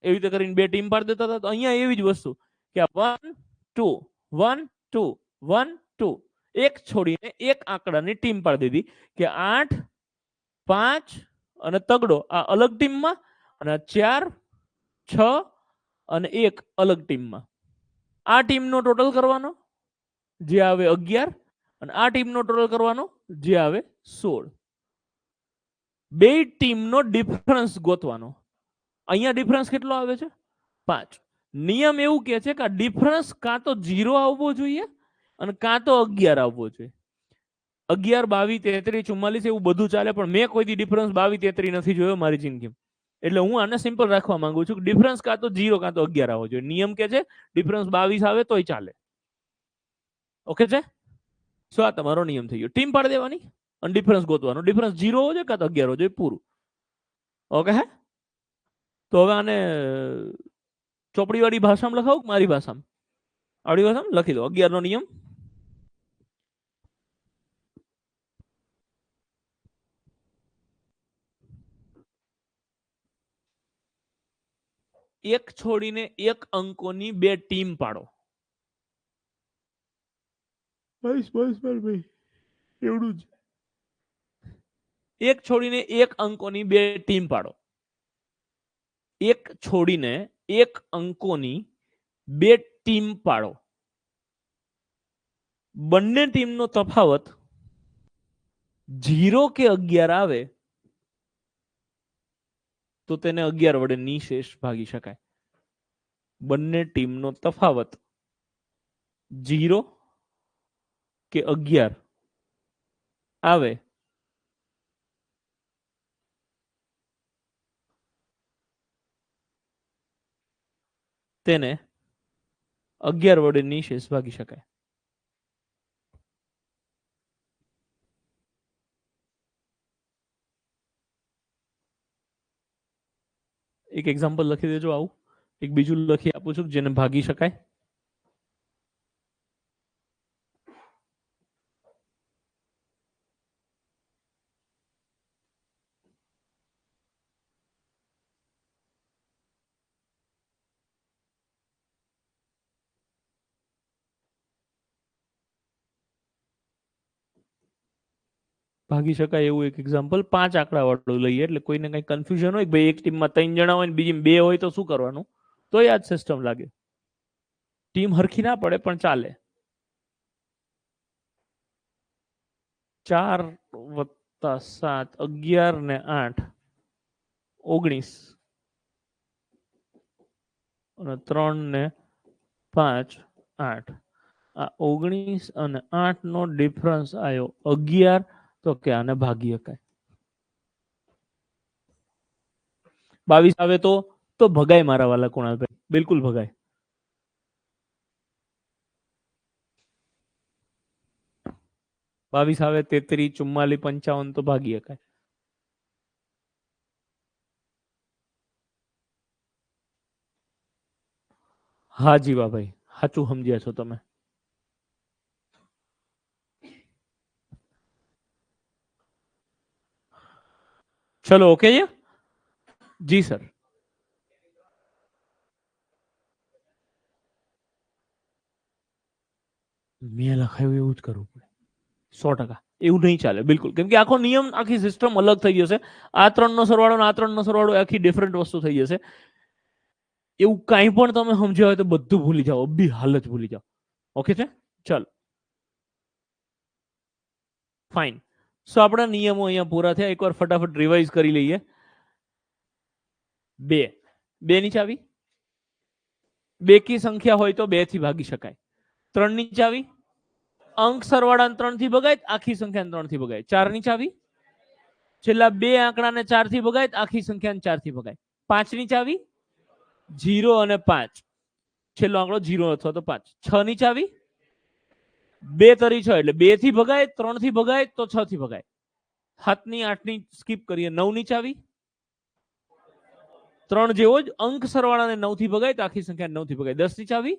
એવી રીતે કરીને બે ટીમ પાડી દેતા હતા. તો અહીંયા એવી જ વસ્તુ કે 1 2 1 2 1 2, એક છોડીને એક આંકડાની ટીમ પાડી દીધી કે 8 5 અને તગડો આ અલગ ટીમમાં, અને 4 6 અને 1 અલગ ટીમમાં. આ ટીમનો ટોટલ કરવાનો જે આવે 11, અને આ ટીમનો ટોટલ કરવાનો જે આવે 16. બે ટીમનો ડિફરન્સ ગોતવાનો. અહીંયા ડિફરન્સ કેટલો આવે છે? 5. નિયમ એવું કહે છે કે આ ડિફરન્સ કાં તો 0 આવવો જોઈએ અને કાં તો 11 આવવો જોઈએ. 11 22 33 44 એવું બધું ચાલે, પણ મેં કોઈ દી ડિફરન્સ 22 33 નથી જોયો મારી જિંદગીમાં. એટલે હું આને સિમ્પલ રાખવા માંગુ છું કે ડિફરન્સ કાં તો 0 કાં તો 11 આવવો જોઈએ. નિયમ કે છે ડિફરન્સ 22 આવે તોય ચાલે. ઓકે છે? સો આ તમારો નિયમ થઈ ગયો. ટીમ પાડી દેવાની અને ડિફરન્સ ગોતવાનો. ડિફરન્સ 0 હોવો જોઈએ કાં તો 11 હોવો જોઈએ, પૂરું. ઓકે હે? તો હવે આને ચોપડીવાળી ભાષામાં લખાવું કે મારી ભાષામાં? આવડી ભાષામાં લખી દો. 11 નો નિયમ. એક છોડીને એક અંકોની બે ટીમ પાડો. બસ બસ બસ ભાઈ, એવડું જ. એક છોડીને એક અંકોની બે ટીમ પાડો. એક છોડીને એક અંકોની બે ટીમ પાડો. બંને ટીમનો તફાવત 0 કે 11 આવે તો તેને 11 વડે નિશેષ ભાગી શકાય. બંને ટીમનો તફાવત 0 કે 11 આવે તેને 11 વડે નિશેષ ભાગી શકાય. એક એક્ઝામ્પલ લખી દેજો આવું. એક બીજું લખી આપું છું જેને ભાગી શકાય. ભાગી શકાય એવું એક એક્ઝામ્પલ 5 આંકડા વાળું લઈએ એટલે કોઈને કઈ કન્ફ્યુઝન હોય કે ભાઈ એક ટીમમાં 3 જણા હોય ને બીજી 2 હોય તો શું કરવાનું, તો આ જ સિસ્ટમ લાગે. ટીમ હરખી ના પડે પણ ચાલે. 4 + 7 11 ને 8 19 અને 3 ને 5 8. આ 19 અને 8 નો ડિફરન્સ આવ્યો 11, તો કે આને ભાગી શકાય. 22 આવે તો ભગાય મારા વાલા કુણાલભાઈ, બિલકુલ ભગાય. બાવીસ આવે 33 44 55 તો ભાગી શકાય. હા જીવાભાઈ, સાચું સમજ્યા છો તમે. ચલો ઓકે છે જી સર. મેં લખાયું એવું જ કરવું પડે 100%. એવું નહીં ચાલે બિલકુલ, કેમ કે આખો નિયમ આખી સિસ્ટમ અલગ થઈ જશે. આ 3 નો સરવાળો આ 3 નો સરવાળો આખી ડિફરન્ટ વસ્તુ થઈ જશે. એવું કાંઈ પણ તમે સમજ્યા હોય તો બધું ભૂલી જાઓ, બી હાલત ભૂલી જાઓ. ઓકે છે ચાલો ફાઇન. સો આપણા નિયમો અહીંયા પૂરા થયા. એકવાર ફટાફટ રિવાઇઝ કરી લઈએ. 2 ની ચાવી, બેકી સંખ્યા હોય તો 2 થી ભાગી શકાય. 3 ની ચાવી, અંક સરવાળા 3 થી ભગાય, આખી સંખ્યા 3 થી ભગાય. 4 ની ચાવી, છેલ્લા 2 આંકડાને 4 થી ભગાય, આખી સંખ્યાને 4 થી ભગાય. 5 ની ચાવી, 0 અને 5, છેલ્લો આંકડો 0 અથવા તો 5. 6 ની ચાવી, 2 તરી 6 એટલે 2 થી ભગાય, 3 થી ભગાય તો 6 થી ભગાય. 7 ની 8 ની સ્કીપ કરીએ. 9 ની ચાવી, 3 જેવો જ અંક સરવાળાને 9 થી ભગાય તો આખી સંખ્યા 9 થી ભગાય. 10 ની ચાવી,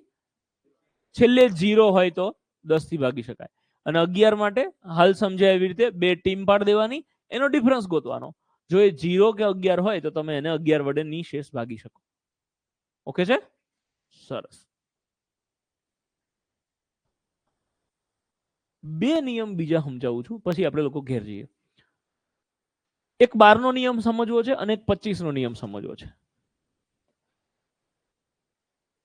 છેલ્લે 0 હોય તો 10 થી ભાગી શકાય. અને 11 માટે હાલ સમજાય એવી રીતે 2 ટીમ પાડ દેવાની, એનો ડિફરન્સ ગોતવાનો. જો એ 0 કે 11 હોય તો તમે એને 11 વડે નિશેષ ભાગી શકો. ઓકે છે સરસ. 2 નિયમ બીજા સમજાવું છું પછી આપણે લોકો ઘેર જઈએ. એક 12 નો નિયમ સમજવો છે અને એક 25 નો નિયમ સમજવો છે.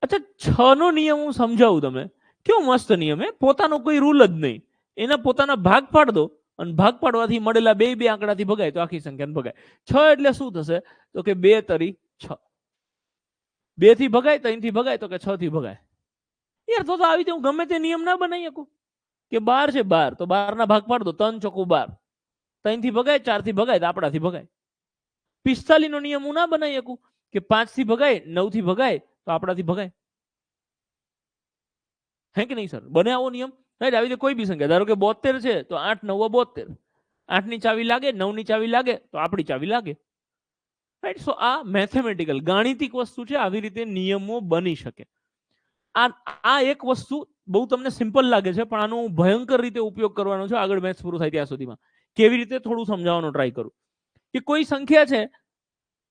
અચ્છા 6 નો નિયમ હું સમજાવું તમને. કેવો મસ્ત નિયમ હે, પોતાનો કોઈ રૂલ જ નહીં. એના પોતાના ભાગ પાડ દો અને ભાગ પાડવાથી મળેલા બે આંકડાથી ભગાય તો આખી સંખ્યાને ભગાય. 6 એટલે શું થશે તો કે 2 તરી 6. 2 થી ભગાય, 3 થી ભગાય તો કે 6 થી ભગાય. યાર તો આવી રીતે હું ગમે તે નિયમ ના બનાવી શકું કે 12 છે 12 તો 12 ના ભાગ પાડ દો, 3 ચોકું 12. 3 થી ભગાય, 4 થી ભગાય તો આપણાથી ભગાય. 45 નો નિયમ હું ના બનાવી શકું કે 5 થી ભગાય, 9 થી ભગાય તો આપણાથી ભગાય. હે કે નહીં સર? બને આવો નિયમ? રાઈટ. આવી રીતે કોઈ બી સંખ્યા, ધારો કે 72 છે તો 8 9 72. 8 ની ચાવી લાગે, 9 ની ચાવી લાગે તો આપણી ચાવી લાગે. રાઈટ. સો આ મેથેમેટિકલ ગાણિતિક વસ્તુ છે. આવી રીતે નિયમો બની શકે. આ એક વસ્તુ બહુ તમને સિમ્પલ લાગે છે પણ આનો ભયંકર રીતે ઉપયોગ કરવાનો છે આગળ મેથ્સ પૂરું થાય ત્યાં સુધીમાં. કેવી રીતે થોડું સમજાવવાનો ટ્રાય કરું. કે કોઈ સંખ્યા છે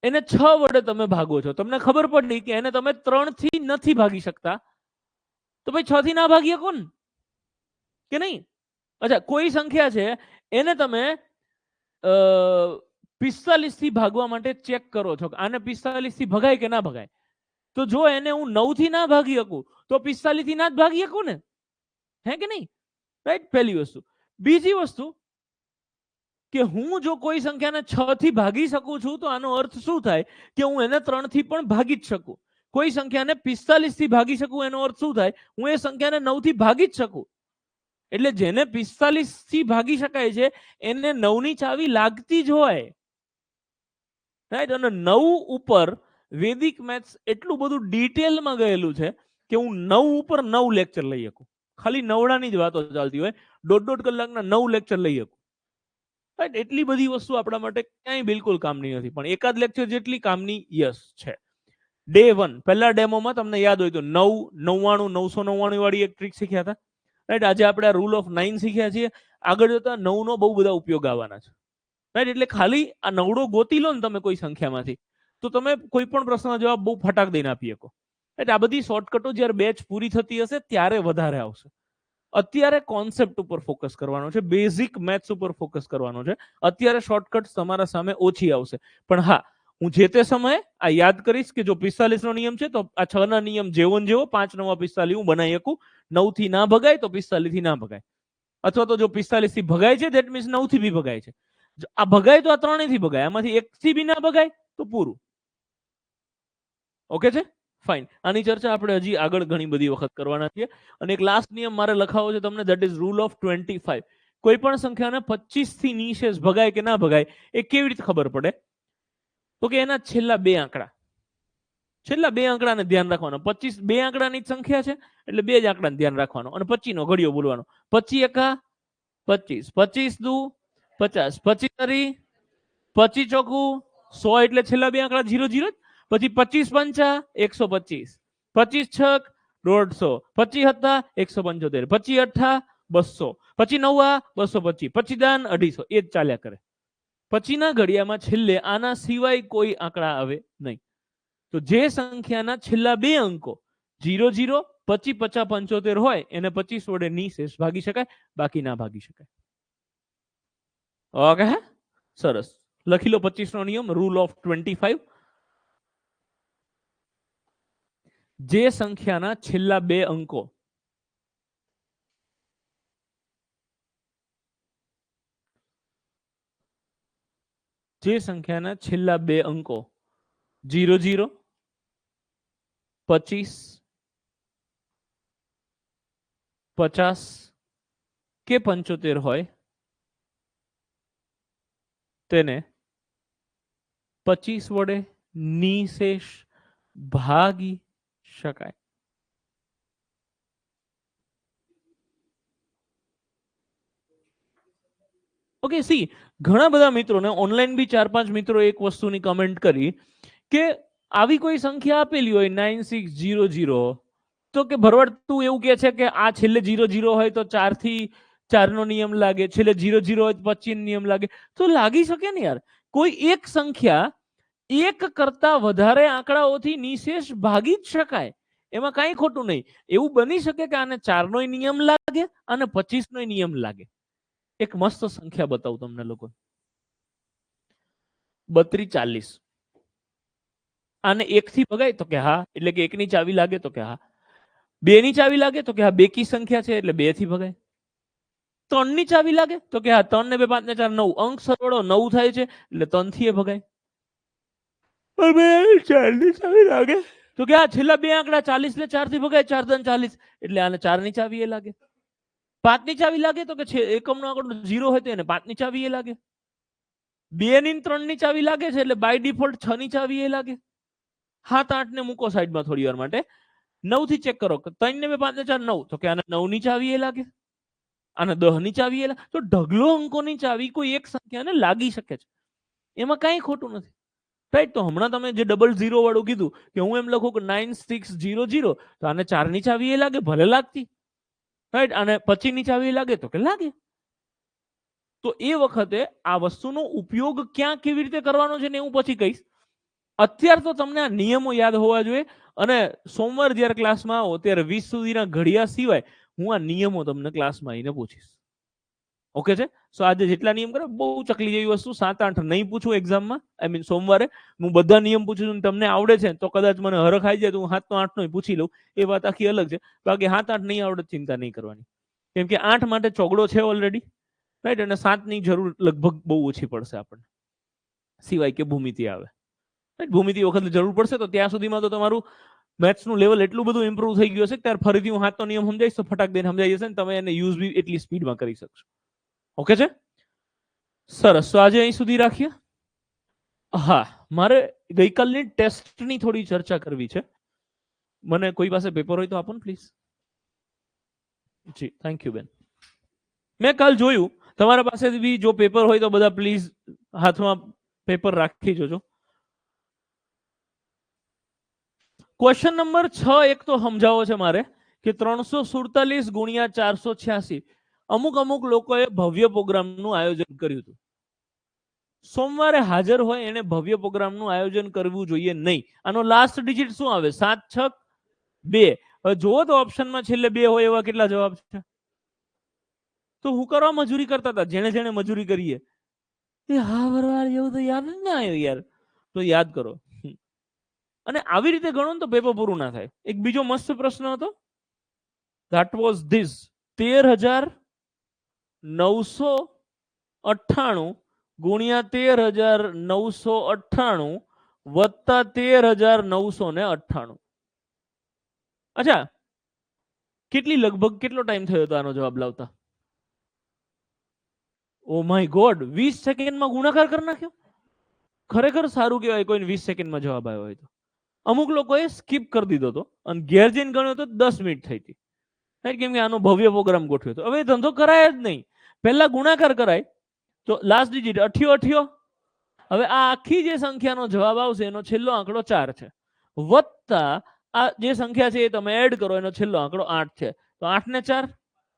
એને 6 વડે તમે ભાગો છો, તમને ખબર પડી કે એને તમે 3 થી નથી ભાગી શકતા, તો ભાઈ 6 થી ના ભાગીએ કોણ કે નહીં? અચ્છા કોઈ સંખ્યા છે એને તમે 45 થી ભાગવા માટે ચેક કરો છો, આને 45 થી ભગાય કે ના ભગાય. તો જો એને હું 9 થી ના ભાગી શકું તો 45 થી ના જ ભાગી શકું ને, હે કે નહીં? રાઈટ. પહેલી વસ્તુ. બીજી વસ્તુ કે હું જો કોઈ સંખ્યાને 6 થી ભાગી શકું છું તો આનો અર્થ શું થાય કે હું એને 3 થી પણ ભાગી જ શકું. કોઈ સંખ્યાને 45 થી ભાગી શકું એનો અર્થ શું થાય, હું એ સંખ્યાને 9 થી ભાગી જ શકું. એટલે જેને 45 થી ભાગી શકાય છે એને 9 ની ચાવી લાગતી જ હોય. રાઈટ. અને 9 ઉપર વેદિક મેથ્સ એટલું બધું ડિટેલમાં ગયેલું છે કે હું 9 ઉપર 9 લેક્ચર લઈ શકું. ખાલી નવડાની જ વાતો ચાલતી હોય, 1.5 કલાકના 9 લેક્ચર લઈ શકું. રાઈટ, એટલી બધી વસ્તુ આપણા માટે ક્યાંય બિલકુલ કામની નથી, પણ એકાદ લેક્ચર જેટલી કામની યસ છે. ડે 1 પહેલા ડેમોમાં તમને યાદ હોય તો 9, 99, 999 વાળી એક ટ્રીક શીખ્યા હતા. રાઈટ, આજે આપણે આ રૂલ ઓફ 9 શીખ્યા છીએ. આગળ જતા 9 નો બહુ બધા ઉપયોગ આવવાના છે. રાઈટ, એટલે ખાલી આ નવડો ગોતી લો ને તમે કોઈ સંખ્યામાંથી, તો તમે કોઈ પણ પ્રશ્નનો જવાબ બહુ ફટાક દઈને આપી શકો. એટલે આ બધી શોર્ટકટો જ્યારે બેચ પૂરી થતી હશે ત્યારે વધારે આવશે. અત્યારે કોન્સેપ્ટ ઉપર ફોકસ કરવાનો છે, બેઝિક મેથ્સ ઉપર ફોકસ કરવાનો છે. અત્યારે શોર્ટકટ તમારા સામે ઓછી આવશે, પણ હા, હું જે તે સમયે આ યાદ કરીશ કે જો 45 નો નિયમ છે તો આ 6 ના નિયમ જેવો ને જેવો 5 નવા 45 હું બનાવી શકું. 9 થી ના ભગાય તો 45 થી ના ભગાય, અથવા તો જો 45 થી ભગાય છે ધેટ મીન્સ 9 થી બી ભગાય છે. આ ભગાય તો આ ત્રણેયથી ભગાય, આમાંથી એક થી બી ના ભગાય તો પૂરું. ઓકે છે, ફાઇન. આની ચર્ચા આપણે હજી આગળ ઘણી બધી વખત કરવાના છીએ. અને એક લાસ્ટ નિયમ મારે લખાવો છે તમને, ધેટ ઇઝ રૂલ ઓફ 25. કોઈ પણ સંખ્યાને 25 થી નિશેષ ભગાય કે ના ભગાય એ કેવી રીતે ખબર પડે? તો કે એના છેલ્લા બે આંકડા, છેલ્લા બે આંકડાને ધ્યાન રાખવાનો. 25 બે આંકડાની જ સંખ્યા છે એટલે બે જ આંકડાને ધ્યાન રાખવાનો અને 25 નો ઘડિયો બોલવાનો. 25 એકા 25, 25 દુ 50, 25 તરી 25 ચોકું 100, એટલે છેલ્લા બે આંકડા 0 0 જ. પછી 25 પંચા 125, 25 છક 150, 25 હતા 175, 25 અઠ્ઠા 200, પછી નવા 225, પછી દાન 250, એ જ ચાલ્યા કરે. પછીના ઘડિયામાં છેલ્લે આના સિવાય કોઈ આંકડા આવે નહીં. તો જે સંખ્યાના છેલ્લા બે અંકો 0 0, 25 50 75 હોય એને 25 વડે નિશેષ ભાગી શકાય, બાકી ના ભાગી શકાય. ઓકે, સરસ. લખી લો 25 નો નિયમ, રૂલ ઓફ 25. જે સંખ્યાના છેલ્લા બે અંકો જે સંખ્યાના છેલ્લા બે અંકો 0 0, 25, 50 કે 75 હોય તેને 25 વડે નિશેષ ભાગી શકાય. ઓકે, સી ઘણા બધા મિત્રોને ઓનલાઈન બી 4-5 મિત્રો એક વસ્તુની કમેન્ટ કરી કે આવી કોઈ સંખ્યા આપેલી હોય 9600, તો કે ભરવાડ તું એવું કહે છે કે આ છેલ્લે 00 હોય તો 4 થી 4 નો નિયમ લાગે, છેલ્લે 00 હોય તો 25 નો નિયમ લાગે. તો લાગી શકે ને યાર, કોઈ એક સંખ્યા એક કરતા વધારે આંકડાઓથી નિશેષ ભાગી જ શકાય, એમાં કાંઈ ખોટું નહીં. એવું બની શકે કે આને 4 નો નિયમ લાગે અને 25 નો નિયમ લાગે. એક મસ્ત સંખ્યા બતાવું તમને લોકો, 32 40. આને 1 થી ભગાય તો કે હા, એટલે કે 1 ની ચાવી લાગે તો કે હા. 2 ની ચાવી લાગે તો કે હા, બેકી સંખ્યા છે એટલે 2 થી ભગાય. 3 ની ચાવી લાગે તો કે હા, 3 ને 2 5 ને 4 9, અંક સરવાળો 9 થાય છે એટલે 3 થી એ ભગાય. 4 ની ચાવી લાગે તો કે આ છેલ્લા બે આંકડા 40 ને 4 થી ભગાય, 4 3 40, એટલે આને 4 ની ચાવી એ લાગે. 5 ની ચાવી લાગે તો કે એકમનો આંકડો 0 હોય તો એને 5 ની ચાવી એ લાગે. 2 ની 3 ની ચાવી લાગે છે એટલે બાય ડિફોલ્ટ 6 ની ચાવી એ લાગે. 7 8 ને મૂકો સાઈડમાં થોડી વાર માટે, 9 થી ચેક કરો, 3 ને 2 5 ને 4 9, તો કે આને 9 ની ચાવી એ લાગે, આને 10 ની ચાવી એ લાગે. તો ઢગલો અંકોની ચાવી કોઈ એક સંખ્યાને લાગી શકે છે, એમાં કાંઈ ખોટું નથી. રાઈટ, તો હમણાં તમે જે 00 વાળું કીધું કે હું એમ લખું કે 9600, તો આને 4 ની ચાવી એ લાગે, ભલે લાગતી. રાઈટ, આને 25 ની ચાવી લાગે તો કે લાગે. તો એ વખતે આ વસ્તુનો ઉપયોગ ક્યાં કેવી રીતે કરવાનો છે ને હું પછી કહીશ. અત્યારે તો તમને આ નિયમો યાદ હોવા જોઈએ, અને સોમવાર જ્યારે ક્લાસમાં આવો ત્યારે 20 સુધીના ઘડિયા સિવાય હું આ નિયમો તમને ક્લાસમાં આવીને પૂછીશ. ઓકે છે? સો આજે જેટલા નિયમ કરે બહુ ચકલી જેવી વસ્તુ, 7 8 નહીં પૂછું એક્ઝામમાં, આઈ મીન સોમવારે હું બધા નિયમ પૂછું છું, તમને આવડે છે તો કદાચ મને હરખ આવી જાય તો હું 7 નો 8 નો પૂછી લઉં, એ વાત આખી અલગ છે. બાકી 7 8 નહીં આવડે ચિંતા નહીં કરવાની, કેમ કે 8 માટે ચોગડો છે ઓલરેડી. રાઈટ, અને 7 ની જરૂર લગભગ બહુ ઓછી પડશે આપણને, સિવાય કે ભૂમિતિ આવે. રાઈટ, ભૂમિતિ વખત જરૂર પડશે તો ત્યાં સુધીમાં તો તમારું મેથ્સનું લેવલ એટલું બધું ઇમ્પ્રુવ થઈ ગયું હશે કે ત્યારે ફરીથી હું 7 નો નિયમ સમજાવીશ તો ફટાક દઈને સમજાઈ જશે ને તમે એને યુઝ બી એટલી સ્પીડમાં કરી શકશો. ઓકે છે, સરસ. તો આજે અહીં સુધી રાખીએ. હા, મારે ગઈકાલની ટેસ્ટની થોડી ચર્ચા કરવી છે. મને કોઈ પાસે પેપર હોય તો આપો ને પ્લીઝ. જી થેન્ક યુ બેન. મેં કાલ જોયું તમારા પાસે બી જો પેપર હોય તો બધા પ્લીઝ હાથમાં પેપર રાખી જોજો. ક્વેશ્ચન નંબર 6 એક તો સમજાવો છે મારે કે 347 ગુણ્યા 486 અમુક લોકોએ ભવ્ય પ્રોગ્રામનું આયોજન કર્યું હતું. સોમવારે હાજર હોય એને ભવ્ય પ્રોગ્રામનું આયોજન કરવું જોઈએ નહીં. આનો લાસ્ટ ડિજિટ શું આવે? 7 6 2. હવે જુઓ તો ઓપ્શનમાં છેલ્લે 2 હોય એવા કેટલા જવાબ છે? તો હું કરવા મજૂરી કરતા હતા જેને મજૂરી કરીએ એ હા બરાબર એવું તો યાદ જ ના આવ્યું યાર. તો યાદ કરો અને આવી રીતે ગણો તો પેપર પૂરું ના થાય. એક બીજો મસ્ત પ્રશ્ન હતો, ધેટ વોઝ ધીસ 13,998 ગુણ્યા 13,998 વત્તા 13,998. અચ્છા લગભગ કેટલો ટાઈમ થયો હતો આનો જવાબ લાવતા? ઓ માય ગોડ, 20 સેકન્ડમાં ગુણાકાર કરી નાખ્યો. ખરેખર સારું કહેવાય કોઈને 20 સેકન્ડમાં જવાબ આવ્યો હોય તો. અમુક લોકોએ સ્કીપ કરી દીધો હતો અને ઘેર જઈને ગણ્યો તો 10 મિનિટ થઈ હતી, કેમ કે આનો ભવ્ય પ્રોગ્રામ ગોઠવ્યો હતો. હવે ધંધો કરાય જ નહીં, પહેલા ગુણાકાર કરાય તો લાસ્ટ ડિજિટ 88. હવે આ આખી જે સંખ્યાનો જવાબ આવશે એનો છેલ્લો આંકડો 4 છે, વત્તા આ જે સંખ્યા છે એ તમે એડ કરો એનો છેલ્લો આંકડો 8 છે. તો 8 ને 4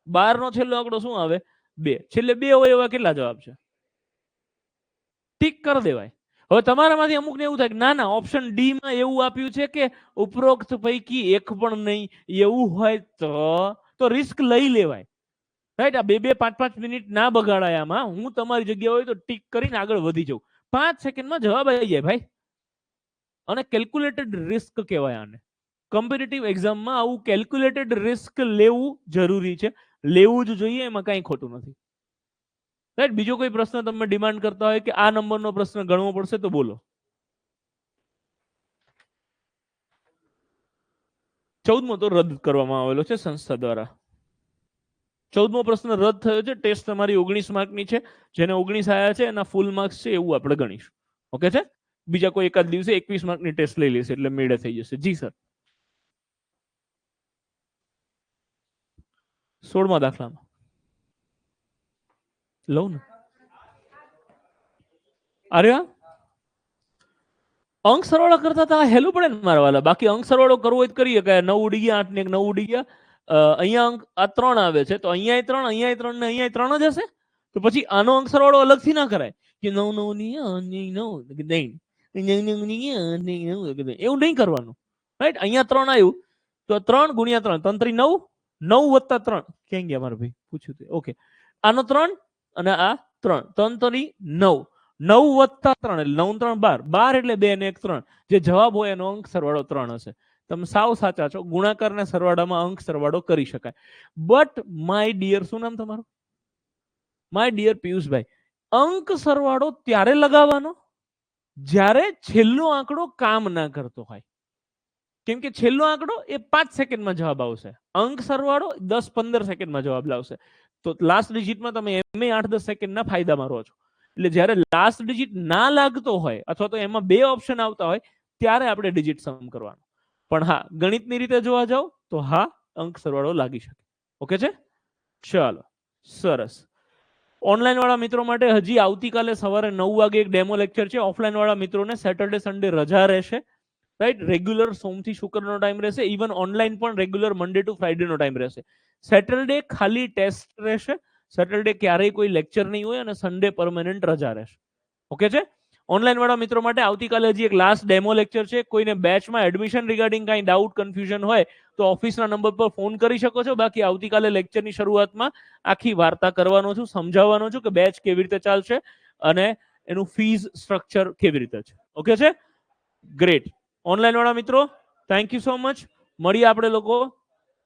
12 નો છેલ્લો આંકડો શું આવે? 2. છેલ્લે 2 હોય એવા કેટલા જવાબ છે? ટીક કરી દેવાય. હવે તમારામાંથી અમુકને એવું થાય કે ના ના ઓપ્શન ડી માં એવું આપ્યું છે કે ઉપરોક્ત પૈકી એક પણ નહીં, એવું હોય તો રિસ્ક લઈ લેવાય. રાઈટ? આ 2 5 મિનિટ ના બગાડાય આમાં. હું તમારી જગ્યા હોય તો ટીક કરીને આગળ વધી જાઉં. 5 સેકન્ડમાં જવાબ આવી જાય ભાઈ. અને કેલ્ક્યુલેટેડ રિસ્ક કહેવાય આને. કોમ્પિટિટિવ એક્ઝામમાં આવું કેલ્ક્યુલેટેડ રિસ્ક લેવું જરૂરી છે, લેવું જ જોઈએ, એમાં કંઈ ખોટું નથી. રાઈટ? બીજો કોઈ પ્રશ્ન તમે ડિમાન્ડ કરતા હોય કે આ નંબરનો પ્રશ્ન ગણવો પડશે તો બોલો. 14મો તો રદ કરવામાં આવેલો છે સંસ્થા દ્વારા. 14મો પ્રશ્ન રદ થયો છે. ટેસ્ટ તમારી 19 માર્કની છે, જેને 19 આયા છે એના ફૂલ માર્ક્સ છે એવું આપણે ગણીશું. ઓકે છે? બીજા કોઈ એકાદ દિવસે 21 માર્કની ટેસ્ટ લઈ લેશે એટલે મેળે થઈ જશે. જી સર. 16મા દાખલામાં લઉં ને? અરે અંક સરવાળો કરતા તો હેલું પડે ને મારા વાલા. બાકી અંક સરવાળો કરવો હોય તો કરીએ કે 9 ઉડી ગયા, 8 ને 9 ઉડી ગયા. અહીંયા અંક આ 3 આવે છે તો અહીંયા 3, અહીંયા 3 ને અહીંયા 3 જ હશે. તો પછી આનો અંક સરવાળો અલગથી ના કરાય કે 9 9 ની 9 એવું નહીં કરવાનું. રાઈટ? અહીંયા 3 આવ્યું તો 3 ગુણ્યા 3 3 3 9 9 વત્તા 3 ક્યાં ગયા મારા ભાઈ? પૂછ્યું તે. ઓકે, આનો 3 અને આ 3 3 3 9 9 વત્તા 3 એટલે 9 3 12 12 એટલે 2 ને 1 3. જે જવાબ હોય એનો અંક સરવાળો 3 હશે. તમે સાવ સાચા છો. ગુણાકારના સરવાળામાં અંક સરવાળો કરી શકાય. બટ માય ડિયર, શું નામ તમારું? માય ડિયર પિયુષભાઈ, અંક સરવાળો ત્યારે લગાવવાનો જ્યારે છેલ્લો આંકડો કામ ના કરતો હોય. કેમ કે છેલ્લો આંકડો એ 5 સેકન્ડમાં જવાબ આવશે, અંક સરવાળો 10-15 સેકન્ડમાં જવાબ લાવશે. તો લાસ્ટ ડિજિટમાં તમે એમ 8-10 સેકન્ડના ફાયદામાં રહો છો. એટલે જ્યારે લાસ્ટ ડિજિટ ના લાગતો હોય અથવા તો એમાં 2 ઓપ્શન આવતા હોય ત્યારે આપણે ડિજિટ સમ કરવાનો. પણ હા, ગણિતની રીતે જોવા જાવ તો હા, અંક સરવાળો લાગી શકે. ઓકે છે? ચાલો, સરસ. ઓનલાઈન વાળા મિત્રો માટે હજી આવતીકાલે સવારે 9 વાગે એક ડેમો લેક્ચર છે. ઓફલાઈન વાળા મિત્રોને સેટરડે સન્ડે રજા રહેશે. રાઈટ? રેગ્યુલર સોમથી શુક્રનો ટાઈમ રહેશે. ઇવન ઓનલાઈન પણ રેગ્યુલર મંડે ટુ ફ્રાઈડે નો ટાઈમ રહેશે. સેટરડે ખાલી ટેસ્ટ રહેશે. સેટરડે ક્યારેય કોઈ લેક્ચર નહીં હોય અને સન્ડે પરમેનન્ટ રજા રહેશે. ઓકે છે? ઓનલાઈન વાળા મિત્રો માટે આવતીકાલે હજી એક લાસ્ટ ડેમો લેક્ચર છે. કોઈને બેચમાં એડમિશન રિગાર્ડિંગ કાંઈ ડાઉટ કન્ફ્યુઝન હોય તો ઓફિસના નંબર પર ફોન કરી શકો છો. બાકી આવતીકાલે લેક્ચરની શરૂઆતમાં આખી વાર્તા કરવાનો છું, સમજાવવાનો છું કે બેચ કેવી રીતે ચાલશે અને એનું ફીસ સ્ટ્રક્ચર કેવી રીતે છે. ઓકે છે? ગ્રેટ. ઓનલાઈન વાળા મિત્રો થેન્ક યુ સો મચ. મળીએ આપણે લોકો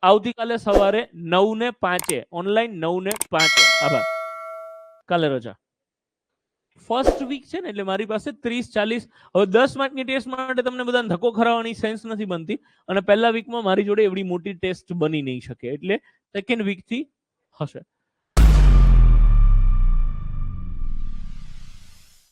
આવતીકાલે સવારે 9:05 ઓનલાઈન 9:05. આભાર. કાલે રજા. ફર્સ્ટ વીક છે ને એટલે મારી પાસે 30-40 હવે 10 માર્કની ટેસ્ટ માટે તમને બધાને ધક્કો ખરાવવાની સેન્સ નથી બનતી. અને પહેલા વીકમાં મારી જોડે એવડી મોટી ટેસ્ટ બની નહીં શકે એટલે સેકન્ડ વીકથી હશે.